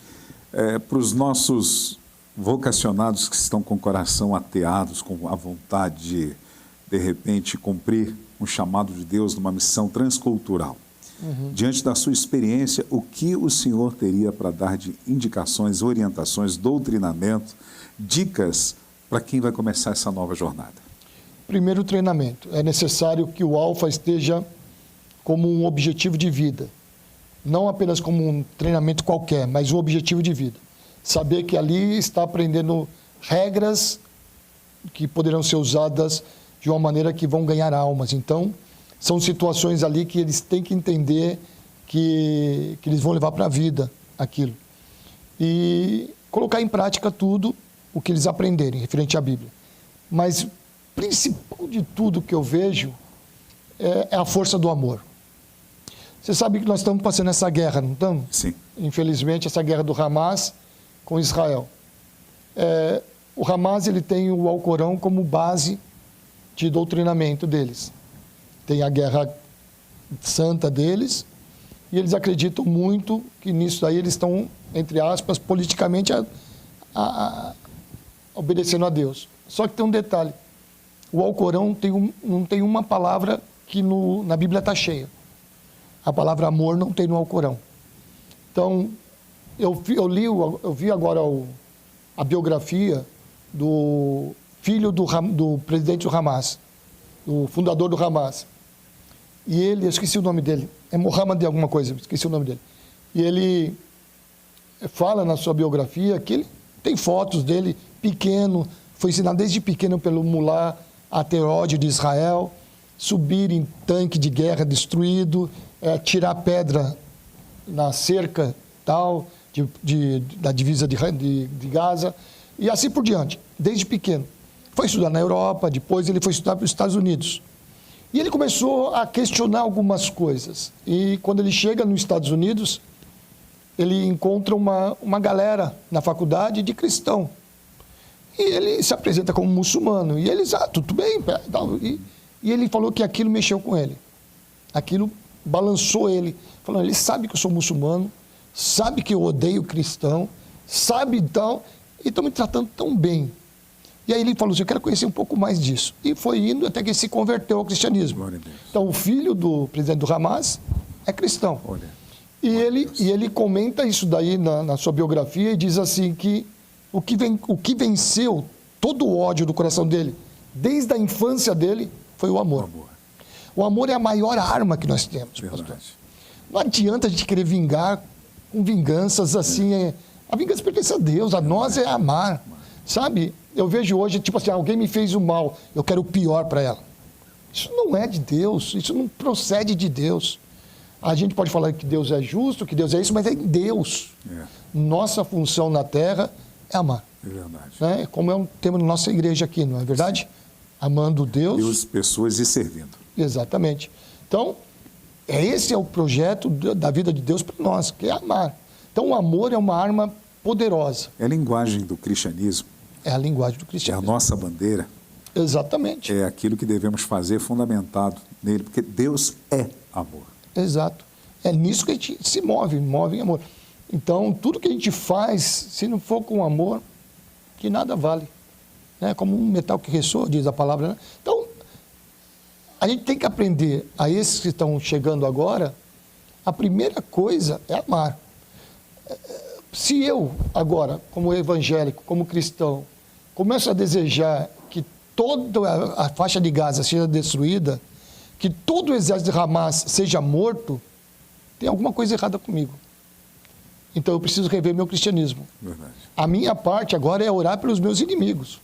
Speaker 1: para os nossos vocacionados que estão com o coração ateados, com a vontade de repente, cumprir um chamado de Deus numa missão transcultural. Diante da sua experiência, o que o senhor teria para dar de indicações, orientações, doutrinamento, dicas para quem vai começar essa nova jornada?
Speaker 2: Primeiro, treinamento. É necessário que o Alfa esteja como um objetivo de vida. Não apenas como um treinamento qualquer, mas um objetivo de vida. Saber que ali está aprendendo regras que poderão ser usadas de uma maneira que vão ganhar almas. Então, são situações ali que eles têm que entender que eles vão levar para a vida aquilo. E colocar em prática tudo o que eles aprenderem referente à Bíblia. Mas, principal de tudo que eu vejo é a força do amor. Você sabe que nós estamos passando essa guerra, não estamos?
Speaker 1: Sim.
Speaker 2: Infelizmente, essa guerra do Hamas com Israel. O Hamas ele tem o Alcorão como base de doutrinamento deles. Tem a guerra santa deles e eles acreditam muito que nisso aí eles estão, entre aspas, politicamente obedecendo a Deus. Só que tem um detalhe. O Alcorão não tem uma palavra que na Bíblia está cheia. A palavra amor não tem no Alcorão. Então, eu vi agora a biografia do filho do presidente do Hamas, do fundador do Hamas. E ele, eu esqueci o nome dele, é Mohammed alguma coisa, esqueci o nome dele. E ele fala na sua biografia que ele tem fotos dele pequeno, foi ensinado desde pequeno pelo mulá a ter ódio de Israel, subir em tanque de guerra destruído, tirar pedra na cerca tal, da divisa de Gaza, e assim por diante, desde pequeno. Foi estudar na Europa, depois ele foi estudar para os Estados Unidos. E ele começou a questionar algumas coisas. E quando ele chega nos Estados Unidos, ele encontra uma galera na faculdade de cristão. E ele se apresenta como muçulmano. E eles, tudo bem. E ele falou que aquilo mexeu com ele. Aquilo balançou ele. Falando, ele sabe que eu sou muçulmano, sabe que eu odeio cristão, sabe então, e estão me tratando tão bem. E aí ele falou assim, eu quero conhecer um pouco mais disso. E foi indo até que ele se converteu ao cristianismo. Então, o filho do presidente do Hamas é cristão. E ele comenta isso daí na sua biografia e diz assim que o que venceu todo o ódio do coração dele, desde a infância dele, foi o amor. O amor é a maior arma que nós temos, pastor. Não adianta a gente querer vingar com vinganças assim. A vingança pertence a Deus, a nós é amar. Sabe? Eu vejo hoje, tipo assim, alguém me fez o mal, eu quero o pior para ela. Isso não é de Deus, isso não procede de Deus. A gente pode falar que Deus é justo, que Deus é isso, mas é em Deus. Nossa função na terra é amar.
Speaker 1: É verdade.
Speaker 2: Né? Como é um tema da nossa igreja aqui, não é verdade? Sim. Amando Deus,
Speaker 1: pessoas e servindo.
Speaker 2: Exatamente. Então, esse é o projeto da vida de Deus para nós, que é amar. Então, o amor é uma arma poderosa.
Speaker 1: É a linguagem do cristianismo.
Speaker 2: É a linguagem do cristianismo.
Speaker 1: É a nossa bandeira.
Speaker 2: Exatamente.
Speaker 1: É aquilo que devemos fazer fundamentado nele, porque Deus é amor.
Speaker 2: Exato. É nisso que a gente se move em amor. Então, tudo que a gente faz, se não for com amor, que nada vale. Né? Como um metal que ressoa, diz a palavra. Né? Então, a gente tem que aprender a esses que estão chegando agora, a primeira coisa é amar. Se eu, agora, como evangélico, como cristão, começo a desejar que toda a faixa de Gaza seja destruída, que todo o exército de Hamas seja morto, tem alguma coisa errada comigo. Então eu preciso rever meu cristianismo.
Speaker 1: Verdade.
Speaker 2: A minha parte agora é orar pelos meus inimigos.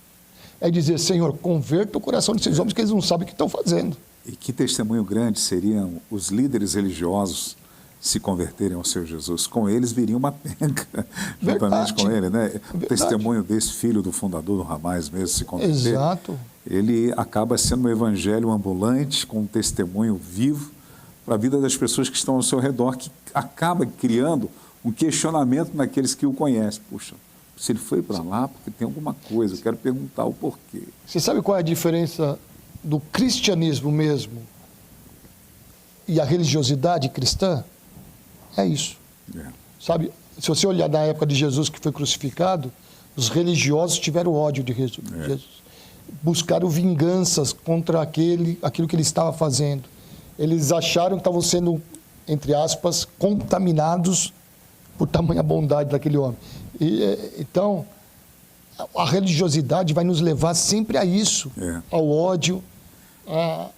Speaker 2: É dizer, Senhor, converta o coração desses homens que eles não sabem o que estão fazendo.
Speaker 1: E que testemunho grande seriam os líderes religiosos se converterem ao Senhor Jesus. Com eles viria uma penca, juntamente com ele, né? O testemunho desse filho do fundador do Ramais mesmo se converter.
Speaker 2: Exato.
Speaker 1: Ele acaba sendo um evangelho ambulante, com um testemunho vivo para a vida das pessoas que estão ao seu redor, que acaba criando um questionamento naqueles que o conhecem. Puxa, se ele foi para lá, porque tem alguma coisa, eu quero perguntar o porquê.
Speaker 2: Você sabe qual é a diferença do cristianismo mesmo e a religiosidade cristã? É isso. Sabe, se você olhar na época de Jesus que foi crucificado, os religiosos tiveram ódio de Jesus. Buscaram vinganças contra aquilo que ele estava fazendo. Eles acharam que estavam sendo, entre aspas, contaminados por tamanha bondade daquele homem. Então, a religiosidade vai nos levar sempre a isso, ao ódio,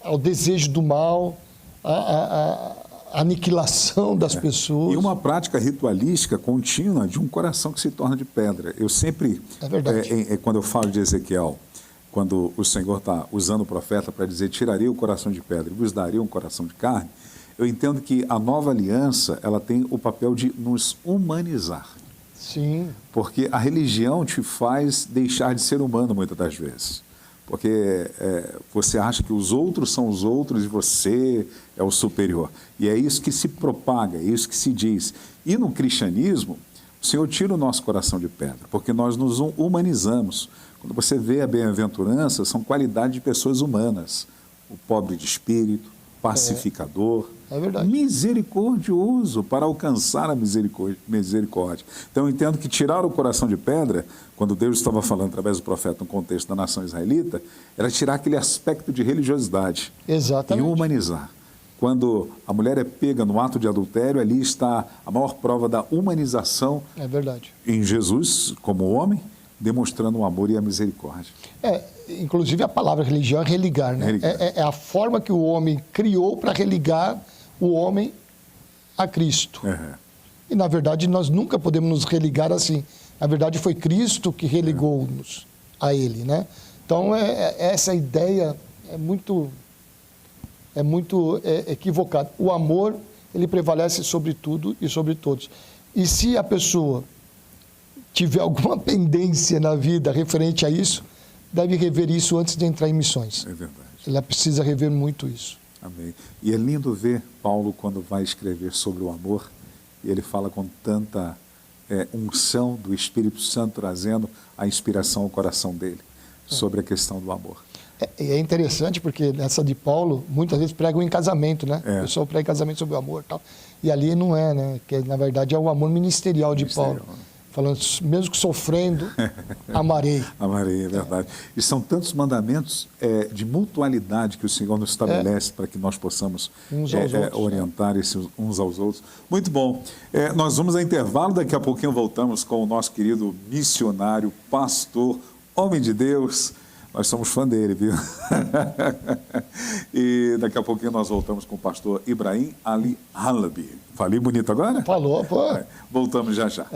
Speaker 2: ao desejo do mal, à aniquilação das pessoas.
Speaker 1: E uma prática ritualística contínua de um coração que se torna de pedra. Eu sempre, quando eu falo de Ezequiel, quando o Senhor está usando o profeta para dizer, tiraria o coração de pedra e vos daria um coração de carne, eu entendo que a nova aliança, ela tem o papel de nos humanizar.
Speaker 2: Sim.
Speaker 1: Porque a religião te faz deixar de ser humano muitas das vezes. Porque você acha que os outros são os outros e você é o superior. E é isso que se propaga, é isso que se diz. E no cristianismo, o Senhor tira o nosso coração de pedra, porque nós nos humanizamos. Quando você vê a bem-aventurança, são qualidades de pessoas humanas. O pobre de espírito, pacificador, misericordioso para alcançar a misericórdia. Então eu entendo que tirar o coração de pedra, quando Deus estava falando através do profeta no contexto da nação israelita, era tirar aquele aspecto de religiosidade.
Speaker 2: Exatamente.
Speaker 1: E humanizar. Quando a mulher é pega no ato de adultério, ali está a maior prova da humanização em Jesus como homem, demonstrando o amor e a misericórdia.
Speaker 2: Inclusive a palavra religião é religar, né? É a forma que o homem criou para religar o homem a Cristo. E na verdade nós nunca podemos nos religar assim. Na verdade foi Cristo que religou-nos a Ele, né? Então essa ideia é muito equivocada. O amor, ele prevalece sobre tudo e sobre todos. E se a pessoa tiver alguma pendência na vida referente a isso, deve rever isso antes de entrar em missões.
Speaker 1: É verdade.
Speaker 2: Ela precisa rever muito isso.
Speaker 1: Amém. E é lindo ver Paulo quando vai escrever sobre o amor, e ele fala com tanta unção do Espírito Santo trazendo a inspiração ao coração dele sobre a questão do amor.
Speaker 2: É interessante porque nessa de Paulo, muitas vezes pregam em casamento, né? O pessoal prega em casamento sobre o amor e tal. E ali não é, né? Que na verdade é o amor ministerial de Paulo. Falando, mesmo que sofrendo, amarei.
Speaker 1: Amarei, é verdade. E são tantos mandamentos de mutualidade que o Senhor nos estabelece para que nós possamos orientar uns aos outros. Muito bom. Nós vamos a intervalo, daqui a pouquinho voltamos com o nosso querido missionário, pastor, homem de Deus. Nós somos fã dele, viu? E daqui a pouquinho nós voltamos com o pastor Ibrahim Ali Halabi. Falei bonito agora?
Speaker 2: Falou, pô.
Speaker 1: Voltamos já já.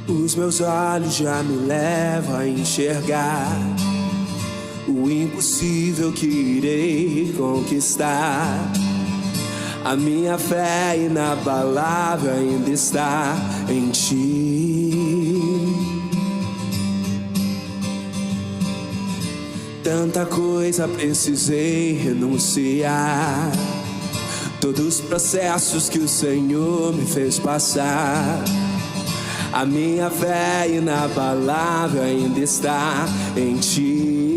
Speaker 12: Os meus olhos já me levam a enxergar o impossível que irei conquistar. A minha fé inabalável ainda está em ti. Tanta coisa precisei renunciar, todos os processos que o Senhor me fez passar. A minha fé inabalável ainda está em ti.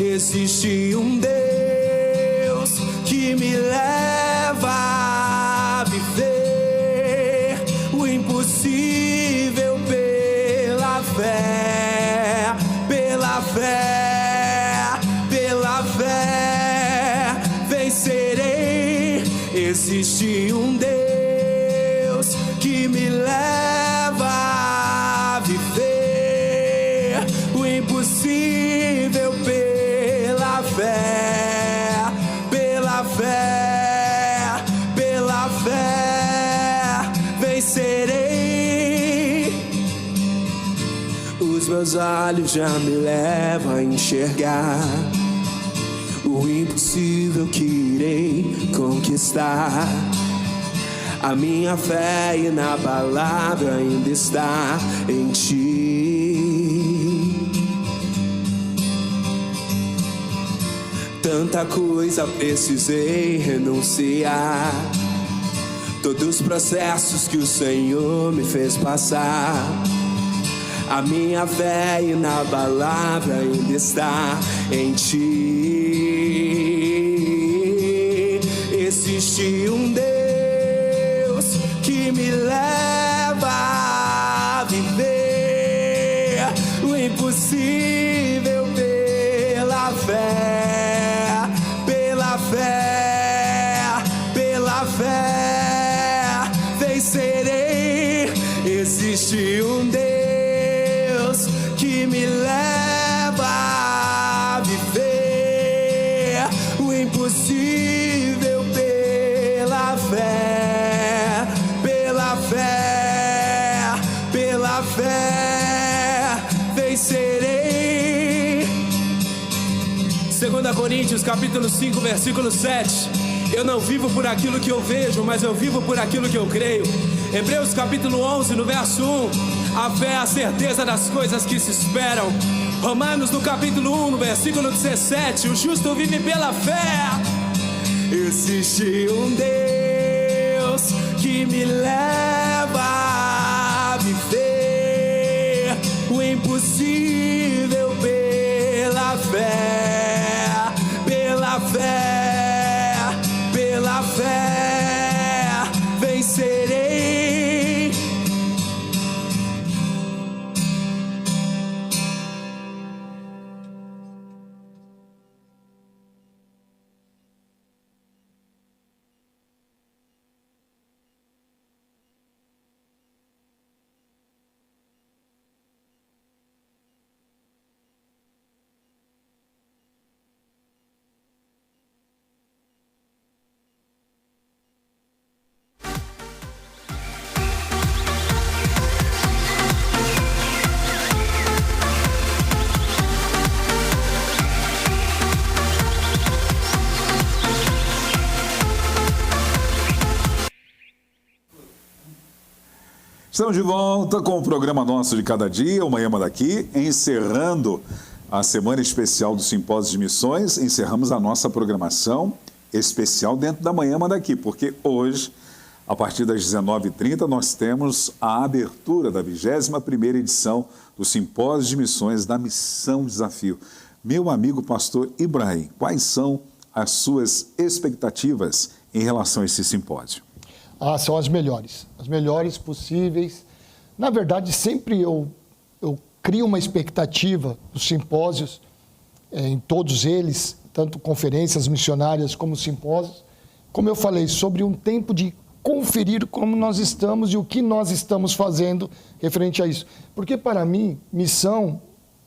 Speaker 12: Existe um Deus que me leva a viver o impossível pela fé, pela fé, pela fé vencerei. Existe um Deus que me leva a viver o impossível pela fé, pela fé, pela fé vencerei. os meus olhos já me levam a enxergar o impossível que irei conquistar. A minha fé inabalável ainda está em ti. Tanta coisa precisei renunciar, todos os processos que o Senhor me fez passar. A minha fé inabalável ainda está em ti. Existe um Deus que me leva a viver o impossível pela fé, pela fé, pela fé, vencerei. Existe um Deus que me leva a viver o impossível pela fé, pela fé, pela fé, vencerei. 2 Coríntios capítulo 5, versículo 7. Eu não vivo por aquilo que eu vejo, mas eu vivo por aquilo que eu creio. Hebreus capítulo 11, no verso 1. A fé é a certeza das coisas que se esperam. Romanos no capítulo 1, no versículo 17. O justo vive pela fé. Existe um Deus que me leva a viver o impossível pela fé, pela fé, pela fé, vencerei.
Speaker 1: Estamos de volta com o programa nosso de cada dia, o Manhã Manda Aqui, encerrando a semana especial do Simpósio de Missões. Encerramos a nossa programação especial dentro da Manhã Manda Aqui, porque hoje, a partir das 19h30, nós temos a abertura da 21ª edição do Simpósio de Missões da Missão Desafio. Meu amigo pastor Ibrahim, quais são as suas expectativas em relação a esse simpósio?
Speaker 2: São as melhores possíveis. Na verdade, sempre eu crio uma expectativa dos simpósios, em todos eles, tanto conferências missionárias como simpósios, como eu falei, sobre um tempo de conferir como nós estamos e o que nós estamos fazendo referente a isso. Porque, para mim, missão,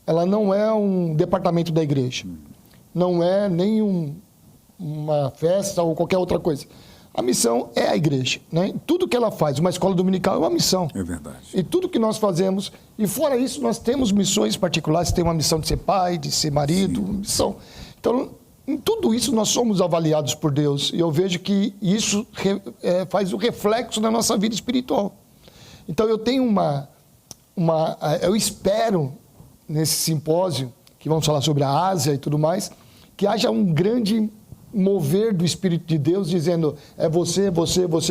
Speaker 2: ela não é um departamento da igreja, não é nem uma festa ou qualquer outra coisa. A missão é a igreja, né? Tudo que ela faz, uma escola dominical é uma missão.
Speaker 1: É verdade.
Speaker 2: E tudo que nós fazemos, e fora isso, nós temos missões particulares, tem uma missão de ser pai, de ser marido, missão. Então, em tudo isso nós somos avaliados por Deus, e eu vejo que isso faz o reflexo na nossa vida espiritual. Então, eu tenho eu espero, nesse simpósio, que vamos falar sobre a Ásia e tudo mais, que haja um grande mover do Espírito de Deus, dizendo, é você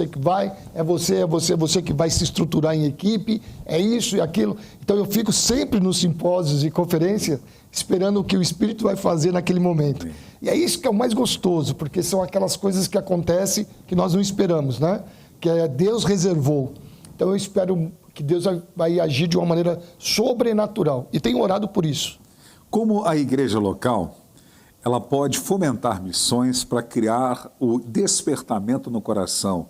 Speaker 2: que vai, é você que vai se estruturar em equipe, é isso e aquilo. Então eu fico sempre nos simpósios e conferências esperando o que o Espírito vai fazer naquele momento. E é isso que é o mais gostoso, porque são aquelas coisas que acontecem que nós não esperamos, né? Que Deus reservou. Então eu espero que Deus vai agir de uma maneira sobrenatural. E tenho orado por isso.
Speaker 1: Como a igreja local, ela pode fomentar missões para criar o despertamento no coração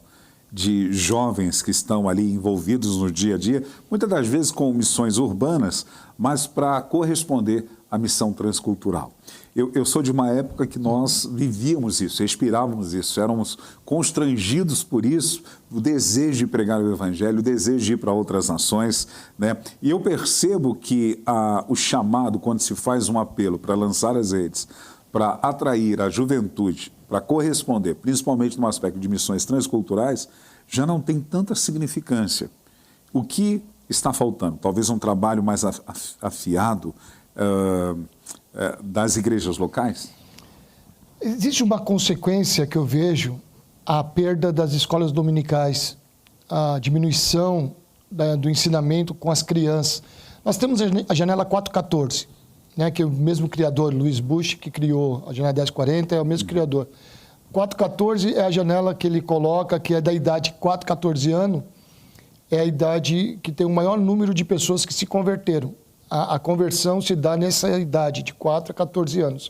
Speaker 1: de jovens que estão ali envolvidos no dia a dia, muitas das vezes com missões urbanas, mas para corresponder à missão transcultural. Eu sou de uma época que nós vivíamos isso, respirávamos isso, éramos constrangidos por isso, o desejo de pregar o Evangelho, o desejo de ir para outras nações, né? E eu percebo que o chamado, quando se faz um apelo para lançar as redes, para atrair a juventude, para corresponder, principalmente no aspecto de missões transculturais, já não tem tanta significância. O que está faltando? Talvez um trabalho mais afiado das igrejas locais?
Speaker 2: Existe uma consequência que eu vejo, a perda das escolas dominicais, a diminuição do ensinamento com as crianças. Nós temos a janela 414, né, que é o mesmo criador, Louis Bush, que criou a janela 1040, é o mesmo criador. 414 é a janela que ele coloca, que é da idade 4 a 14 anos, é a idade que tem o maior número de pessoas que se converteram. A conversão se dá nessa idade, de 4 a 14 anos.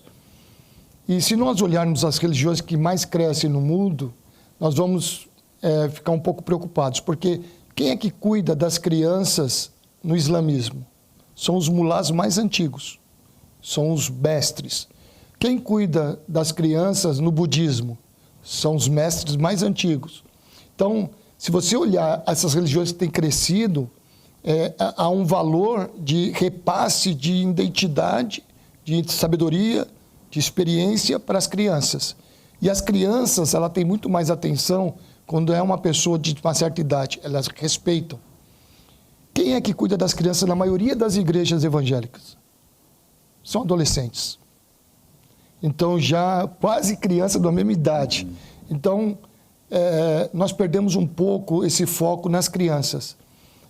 Speaker 2: E se nós olharmos as religiões que mais crescem no mundo, nós vamos ficar um pouco preocupados, porque quem é que cuida das crianças no islamismo? São os mulás mais antigos, são os mestres. Quem cuida das crianças no budismo? São os mestres mais antigos. Então, se você olhar essas religiões que têm crescido, há um valor de repasse de identidade, de sabedoria, de experiência para as crianças. E as crianças, ela tem muito mais atenção quando é uma pessoa de uma certa idade, elas respeitam. Quem é que cuida das crianças na maioria das igrejas evangélicas? São adolescentes. Então, já quase criança da mesma idade. Então, nós perdemos um pouco esse foco nas crianças.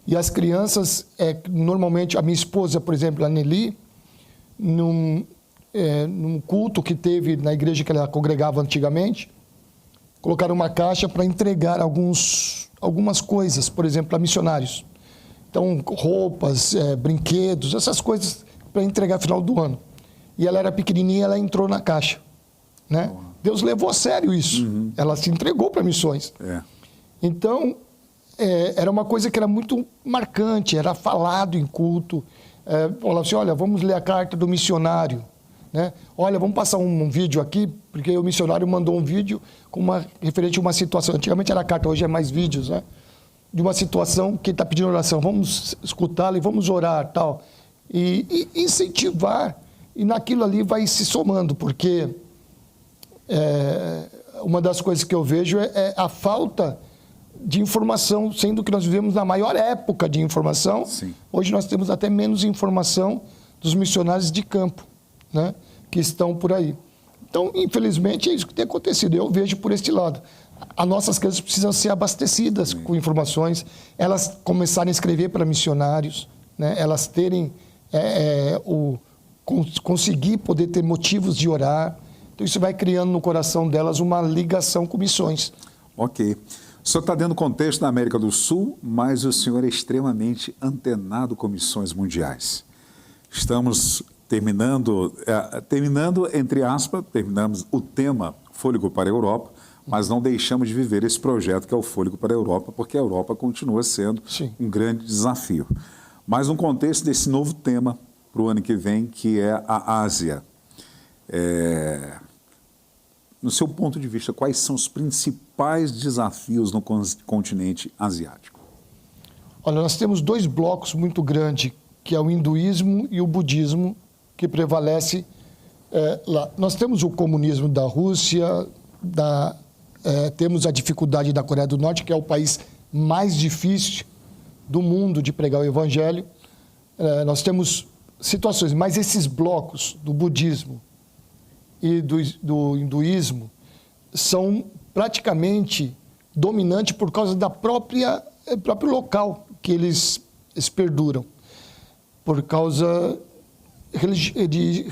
Speaker 2: E as crianças, normalmente, a minha esposa, por exemplo, a Nelly, num culto que teve na igreja que ela congregava antigamente, colocaram uma caixa para entregar algumas coisas, por exemplo, a missionários. Então, roupas, brinquedos, essas coisas para entregar no final do ano. E ela era pequenininha, ela entrou na caixa, né? Deus levou a sério isso. Ela se entregou para missões. Então, era uma coisa que era muito marcante, era falado em culto. Falava assim, olha, vamos ler a carta do missionário, né? Olha, vamos passar um vídeo aqui, porque o missionário mandou um vídeo referente a uma situação. Antigamente era carta, hoje é mais vídeos, né? De uma situação que ele está pedindo oração. Vamos escutá-la e vamos orar, tal. E incentivar. E naquilo ali vai se somando, porque uma das coisas que eu vejo é a falta de informação, sendo que nós vivemos na maior época de informação. Sim. Hoje nós temos até menos informação dos missionários de campo, né, que estão por aí. Então, infelizmente, é isso que tem acontecido. Eu vejo por este lado. As nossas crianças precisam ser abastecidas com informações, elas começarem a escrever para missionários, né, elas terem conseguir poder ter motivos de orar. Então, isso vai criando no coração delas uma ligação com missões.
Speaker 1: Ok. O senhor está dando contexto na América do Sul, mas o senhor é extremamente antenado com missões mundiais. Estamos terminando, entre aspas, terminamos o tema Fôlego para a Europa, mas não deixamos de viver esse projeto que é o Fôlego para a Europa, porque a Europa continua sendo um grande desafio. Mas no contexto desse novo tema para o ano que vem, que é a Ásia. No seu ponto de vista, quais são os principais desafios no continente asiático?
Speaker 2: Olha, nós temos dois blocos muito grandes, que é o hinduísmo e o budismo, que prevalece lá. Nós temos o comunismo da Rússia, temos a dificuldade da Coreia do Norte, que é o país mais difícil do mundo de pregar o evangelho. Nós temos situações, mas esses blocos do budismo e do hinduísmo são praticamente dominantes por causa da próprio local que eles perduram, por causa de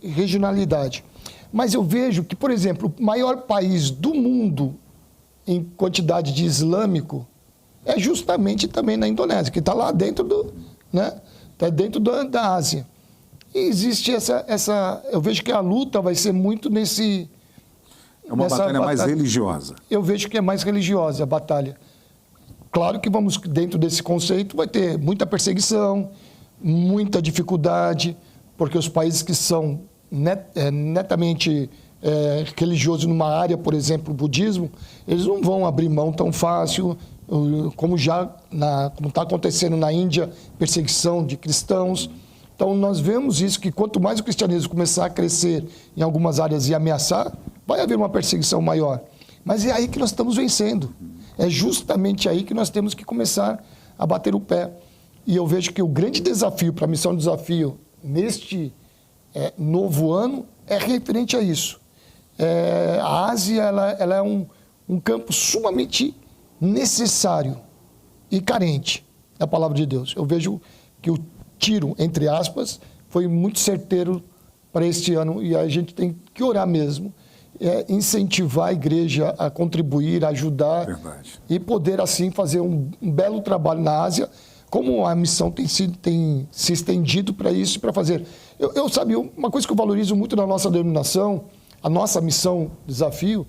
Speaker 2: regionalidade. Mas eu vejo que, por exemplo, o maior país do mundo em quantidade de islâmico é justamente também na Indonésia, que está lá dentro está dentro da Ásia. E existe eu vejo que a luta vai ser muito nesse...
Speaker 1: É uma batalha mais religiosa.
Speaker 2: Eu vejo que é mais religiosa a batalha. Claro que dentro desse conceito, vai ter muita perseguição, muita dificuldade, porque os países que são netamente religioso numa área, por exemplo, o budismo, eles não vão abrir mão tão fácil, como está acontecendo na Índia, perseguição de cristãos. Então, nós vemos isso, que quanto mais o cristianismo começar a crescer em algumas áreas e ameaçar, vai haver uma perseguição maior. Mas é aí que nós estamos vencendo. É justamente aí que nós temos que começar a bater o pé. E eu vejo que o grande desafio para a Missão Desafio neste novo ano é referente a isso. A Ásia ela é um campo sumamente necessário e carente da palavra de Deus. Eu vejo que o tiro, entre aspas, foi muito certeiro para este ano e a gente tem que orar mesmo, incentivar a igreja a contribuir, a ajudar e poder assim fazer um belo trabalho na Ásia, como a missão tem se estendido para isso e para fazer. Eu sabe, uma coisa que eu valorizo muito na nossa denominação, a nossa missão Desafio,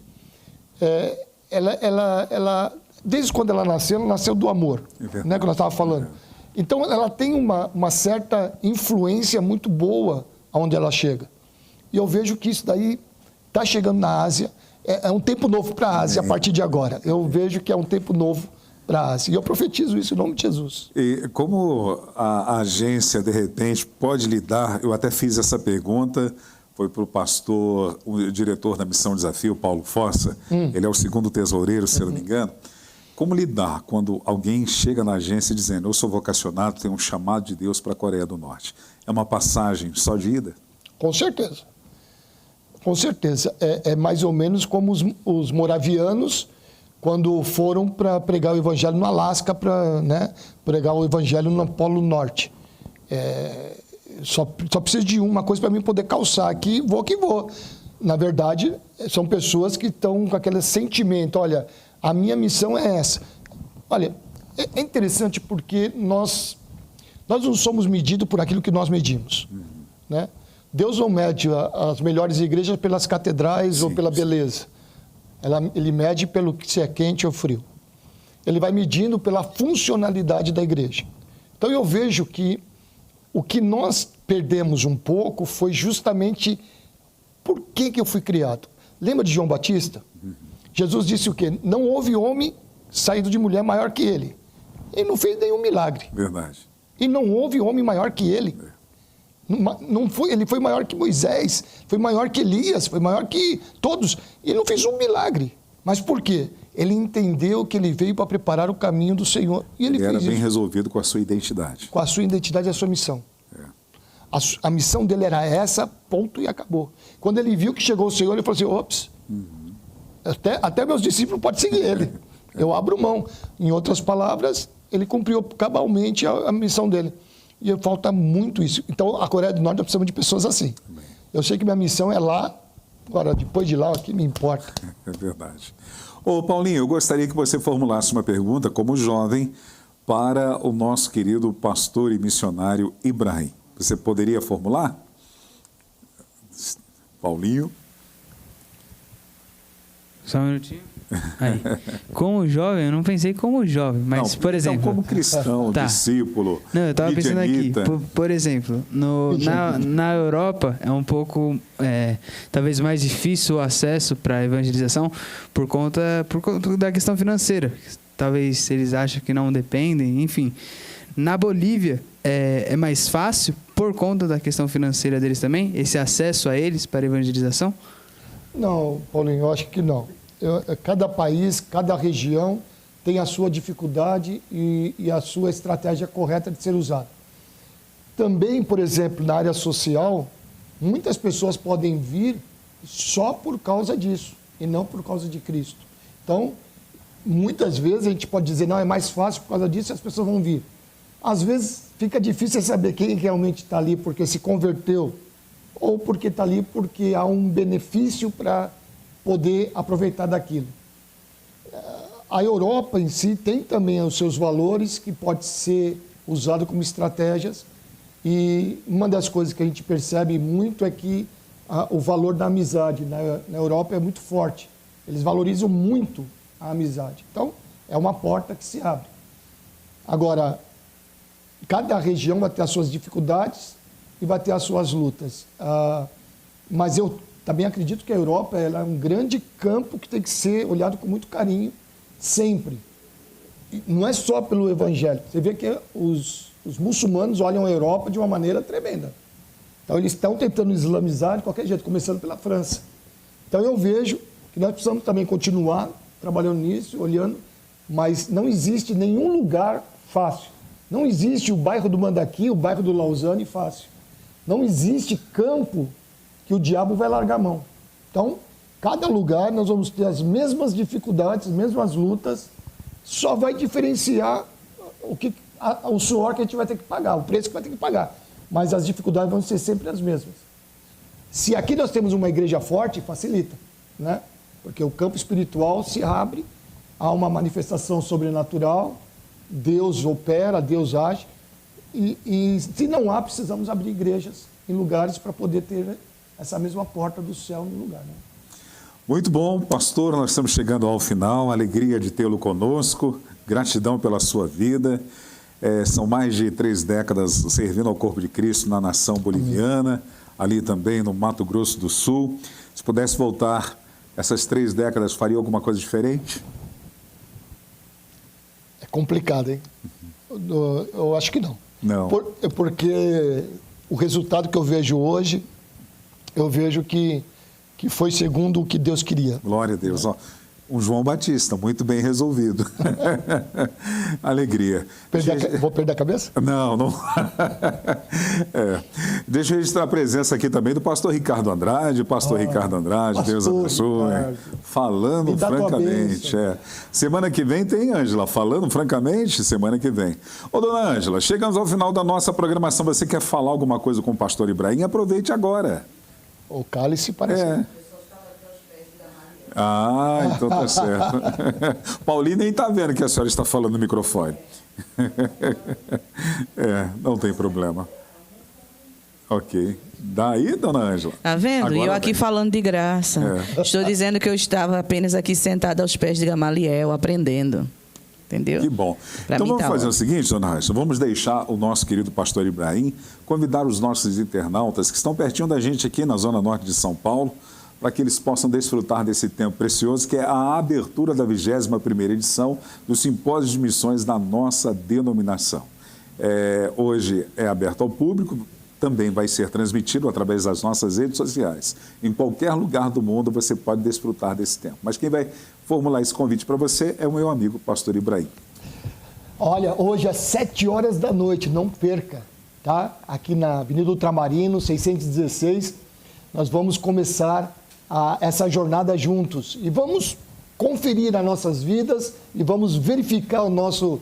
Speaker 2: ela desde quando ela nasceu do amor, né, que nós estávamos falando. Então, ela tem uma certa influência muito boa aonde ela chega. E eu vejo que isso daí está chegando na Ásia. É um tempo novo para a Ásia a partir de agora. Eu vejo que é um tempo novo para a Ásia. E eu profetizo isso em nome de Jesus.
Speaker 1: E como a agência, de repente, pode lidar... Eu até fiz essa pergunta, foi para o pastor, o diretor da Missão Desafio, Paulo Fossa. Ele é o segundo tesoureiro, se eu não me engano. Como lidar quando alguém chega na agência dizendo: eu sou vocacionado, tenho um chamado de Deus para a Coreia do Norte? É uma passagem só de ida? Com certeza. Com certeza. É mais ou menos como os moravianos, quando foram para pregar o evangelho no Alasca, para pregar o evangelho no Polo Norte. Só preciso de uma coisa para mim poder calçar aqui, vou que vou. Na verdade, são pessoas que estão com aquele sentimento: olha, a minha missão é essa. Olha, é interessante porque nós não somos medidos por aquilo que nós medimos. Né? Deus não mede as melhores igrejas pelas catedrais ou pela beleza. Ele mede pelo que se é quente ou frio. Ele vai medindo pela funcionalidade da igreja. Então eu vejo que o que nós perdemos um pouco foi justamente por que eu fui criado. Lembra de João Batista? Jesus disse o quê? Não houve homem saído de mulher maior que ele. Ele não fez nenhum milagre. Verdade.
Speaker 2: E não houve homem maior que ele. Ele foi maior que Moisés, foi maior que Elias, foi maior que todos. Ele não fez um milagre. Mas por quê? Ele entendeu que ele veio para preparar o caminho do Senhor. E ele
Speaker 1: era
Speaker 2: fez
Speaker 1: bem
Speaker 2: isso.
Speaker 1: resolvido com a sua identidade.
Speaker 2: Com a sua identidade e a sua missão. A missão dele era essa, ponto, e acabou. Quando ele viu que chegou o Senhor, ele falou assim: ops, até meus discípulos podem seguir ele. Eu abro mão. Em outras palavras, ele cumpriu cabalmente a missão dele. E falta muito isso. Então, a Coreia do Norte, nós precisamos de pessoas assim. Eu sei que minha missão é lá, agora, depois de lá, o que me importa.
Speaker 1: É verdade. Ô, Paulinho, eu gostaria que você formulasse uma pergunta, como jovem, para o nosso querido pastor e missionário Ibrahim. Você poderia formular? Paulinho?
Speaker 4: Só um minutinho. Aí. Como jovem, eu não pensei como jovem, mas, por exemplo...
Speaker 1: Então, como cristão, discípulo,
Speaker 4: não, eu estava pensando aqui, por exemplo, na Europa é um pouco, talvez mais difícil o acesso para a evangelização por conta da questão financeira. Talvez eles acham que não dependem, enfim. Na Bolívia é mais fácil por conta da questão financeira deles também, esse acesso a eles para a evangelização?
Speaker 2: Não, Paulinho, eu acho que não. Cada país, cada região tem a sua dificuldade e a sua estratégia correta de ser usada. Também, por exemplo, na área social, muitas pessoas podem vir só por causa disso e não por causa de Cristo. Então, muitas vezes a gente pode dizer: não, é mais fácil por causa disso e as pessoas vão vir. Às vezes fica difícil saber quem realmente está ali porque se converteu ou porque está ali porque há um benefício para poder aproveitar daquilo. A Europa em si tem também os seus valores que pode ser usado como estratégias, e uma das coisas que a gente percebe muito é que o valor da amizade na Europa é muito forte. Eles valorizam muito a amizade. Então, é uma porta que se abre. Agora, cada região vai ter as suas dificuldades e vai ter as suas lutas. Mas eu também acredito que a Europa ela é um grande campo que tem que ser olhado com muito carinho, sempre. E não é só pelo evangelho. Você vê que os muçulmanos olham a Europa de uma maneira tremenda. Então, eles estão tentando islamizar de qualquer jeito, começando pela França. Então, eu vejo que nós precisamos também continuar trabalhando nisso, olhando, mas não existe nenhum lugar fácil. Não existe o bairro do Mandaqui, o bairro do Lausanne fácil. Não existe campo que o diabo vai largar a mão. Então, cada lugar nós vamos ter as mesmas dificuldades, as mesmas lutas, só vai diferenciar o suor que a gente vai ter que pagar, o preço que vai ter que pagar. Mas as dificuldades vão ser sempre as mesmas. Se aqui nós temos uma igreja forte, facilita, né? Porque o campo espiritual se abre, há uma manifestação sobrenatural, Deus opera, Deus age, e se não há, precisamos abrir igrejas em lugares para poder ter essa mesma porta do céu no lugar, né?
Speaker 1: Muito bom, pastor, nós estamos chegando ao final, alegria de tê-lo conosco, gratidão pela sua vida. São mais de 3 décadas servindo ao corpo de Cristo na nação boliviana, ali também no Mato Grosso do Sul. Se pudesse voltar essas 3 décadas, faria alguma coisa diferente?
Speaker 2: É complicado, hein? Eu acho que não.
Speaker 1: Não.
Speaker 2: Porque o resultado que eu vejo hoje, eu vejo que foi segundo o que Deus queria.
Speaker 1: Glória a Deus. Ó, um João Batista, muito bem resolvido. Alegria.
Speaker 2: Vou perder a cabeça?
Speaker 1: Não. Deixa eu registrar a presença aqui também do pastor Ricardo Andrade. Ricardo Andrade, Deus abençoe. Falando francamente. Semana que vem tem Ângela. Falando francamente, semana que vem. Ô, dona Ângela, chegamos ao final da nossa programação. Você quer falar alguma coisa com o pastor Ibrahim? Aproveite agora.
Speaker 2: O cálice parece.
Speaker 1: Então tá certo. Paulinho nem está vendo que a senhora está falando no microfone. Não tem problema. Ok. Daí, dona Ângela?
Speaker 3: Tá vendo?
Speaker 1: Agora
Speaker 3: e eu aqui falando de graça. Estou dizendo que eu estava apenas aqui sentada aos pés de Gamaliel, aprendendo. Entendeu?
Speaker 1: Que bom. Então vamos fazer o seguinte, dona Ângela, vamos deixar o nosso querido pastor Ibrahim convidar os nossos internautas que estão pertinho da gente aqui na Zona Norte de São Paulo, para que eles possam desfrutar desse tempo precioso, que é a abertura da 21ª edição do Simpósio de Missões da nossa denominação. Hoje é aberto ao público, também vai ser transmitido através das nossas redes sociais. Em qualquer lugar do mundo você pode desfrutar desse tempo. Mas quem vai formular esse convite para você é o meu amigo, pastor Ibrahim.
Speaker 2: Olha, hoje às 7h da noite, não perca, tá? Aqui na Avenida Ultramarino, 616, nós vamos começar essa jornada juntos. E vamos conferir as nossas vidas e vamos verificar o nosso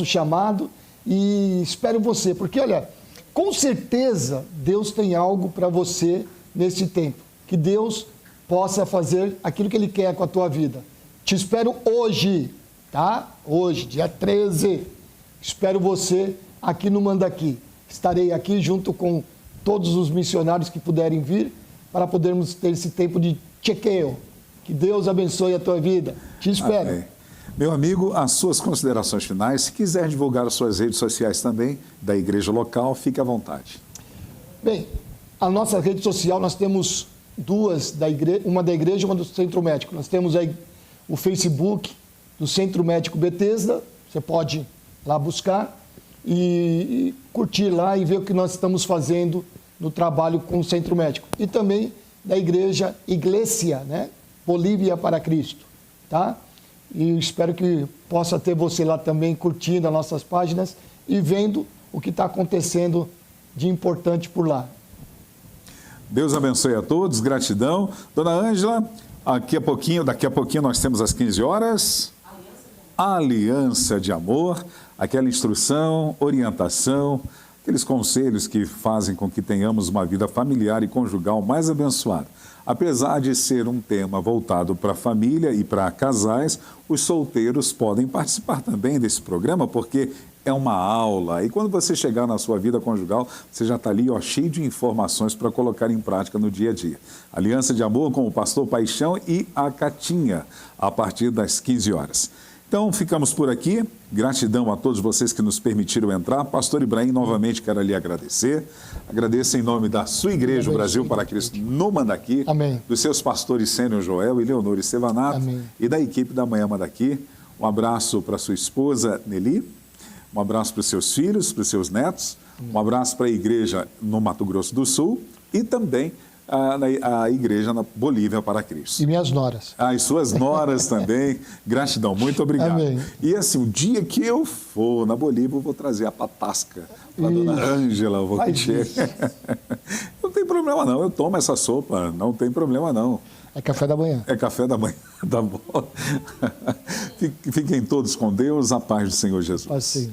Speaker 2: chamado. E espero você, porque olha, com certeza Deus tem algo para você nesse tempo. Que Deus possa fazer aquilo que Ele quer com a tua vida. Te espero hoje, tá? Hoje, dia 13. Espero você aqui no Mandaqui. Estarei aqui junto com todos os missionários que puderem vir para podermos ter esse tempo de chequeio. Que Deus abençoe a tua vida. Te espero.
Speaker 1: Amém. Meu amigo, as suas considerações finais. Se quiser divulgar as suas redes sociais também, da igreja local, fique à vontade.
Speaker 2: Bem, a nossa rede social, nós temos 2, uma da igreja e uma do Centro Médico. Nós temos aí o Facebook do Centro Médico Bethesda, você pode lá buscar e curtir lá e ver o que nós estamos fazendo no trabalho com o Centro Médico. E também da igreja Iglesia, né? Bolívia para Cristo, tá? E espero que possa ter você lá também curtindo as nossas páginas e vendo o que está acontecendo de importante por lá.
Speaker 1: Deus abençoe a todos, gratidão. Dona Ângela, daqui a pouquinho nós temos às 15 horas. Aliança de Amor, aquela instrução, orientação, aqueles conselhos que fazem com que tenhamos uma vida familiar e conjugal mais abençoada. Apesar de ser um tema voltado para a família e para casais, os solteiros podem participar também desse programa, porque é uma aula. E quando você chegar na sua vida conjugal, você já está ali cheio de informações para colocar em prática no dia a dia. Aliança de Amor com o pastor Paixão e a Catinha, a partir das 15 horas. Então, ficamos por aqui. Gratidão a todos vocês que nos permitiram entrar. Pastor Ibrahim, novamente quero lhe agradecer. Agradeço em nome da sua igreja, o Brasil para Cristo, no Mandaqui.
Speaker 2: Amém.
Speaker 1: Dos seus pastores Sênio Joel e Leonor Estevanato.
Speaker 2: Amém.
Speaker 1: E da equipe da Manhã Mandaqui. Um abraço para sua esposa Nelly. Um abraço para os seus filhos, para os seus netos. Um abraço para a igreja no Mato Grosso do Sul. E também a igreja na Bolívia para Cristo.
Speaker 2: E minhas noras.
Speaker 1: As suas noras também. Gratidão, muito obrigado.
Speaker 2: Amém.
Speaker 1: E assim, o dia que eu for na Bolívia, eu vou trazer a patasca para a dona Ângela. Vou encher. Não tem problema não, eu tomo essa sopa, não tem problema não.
Speaker 2: É café da manhã.
Speaker 1: É café da manhã, tá bom. Fiquem todos com Deus, a paz do Senhor Jesus.
Speaker 2: Assim.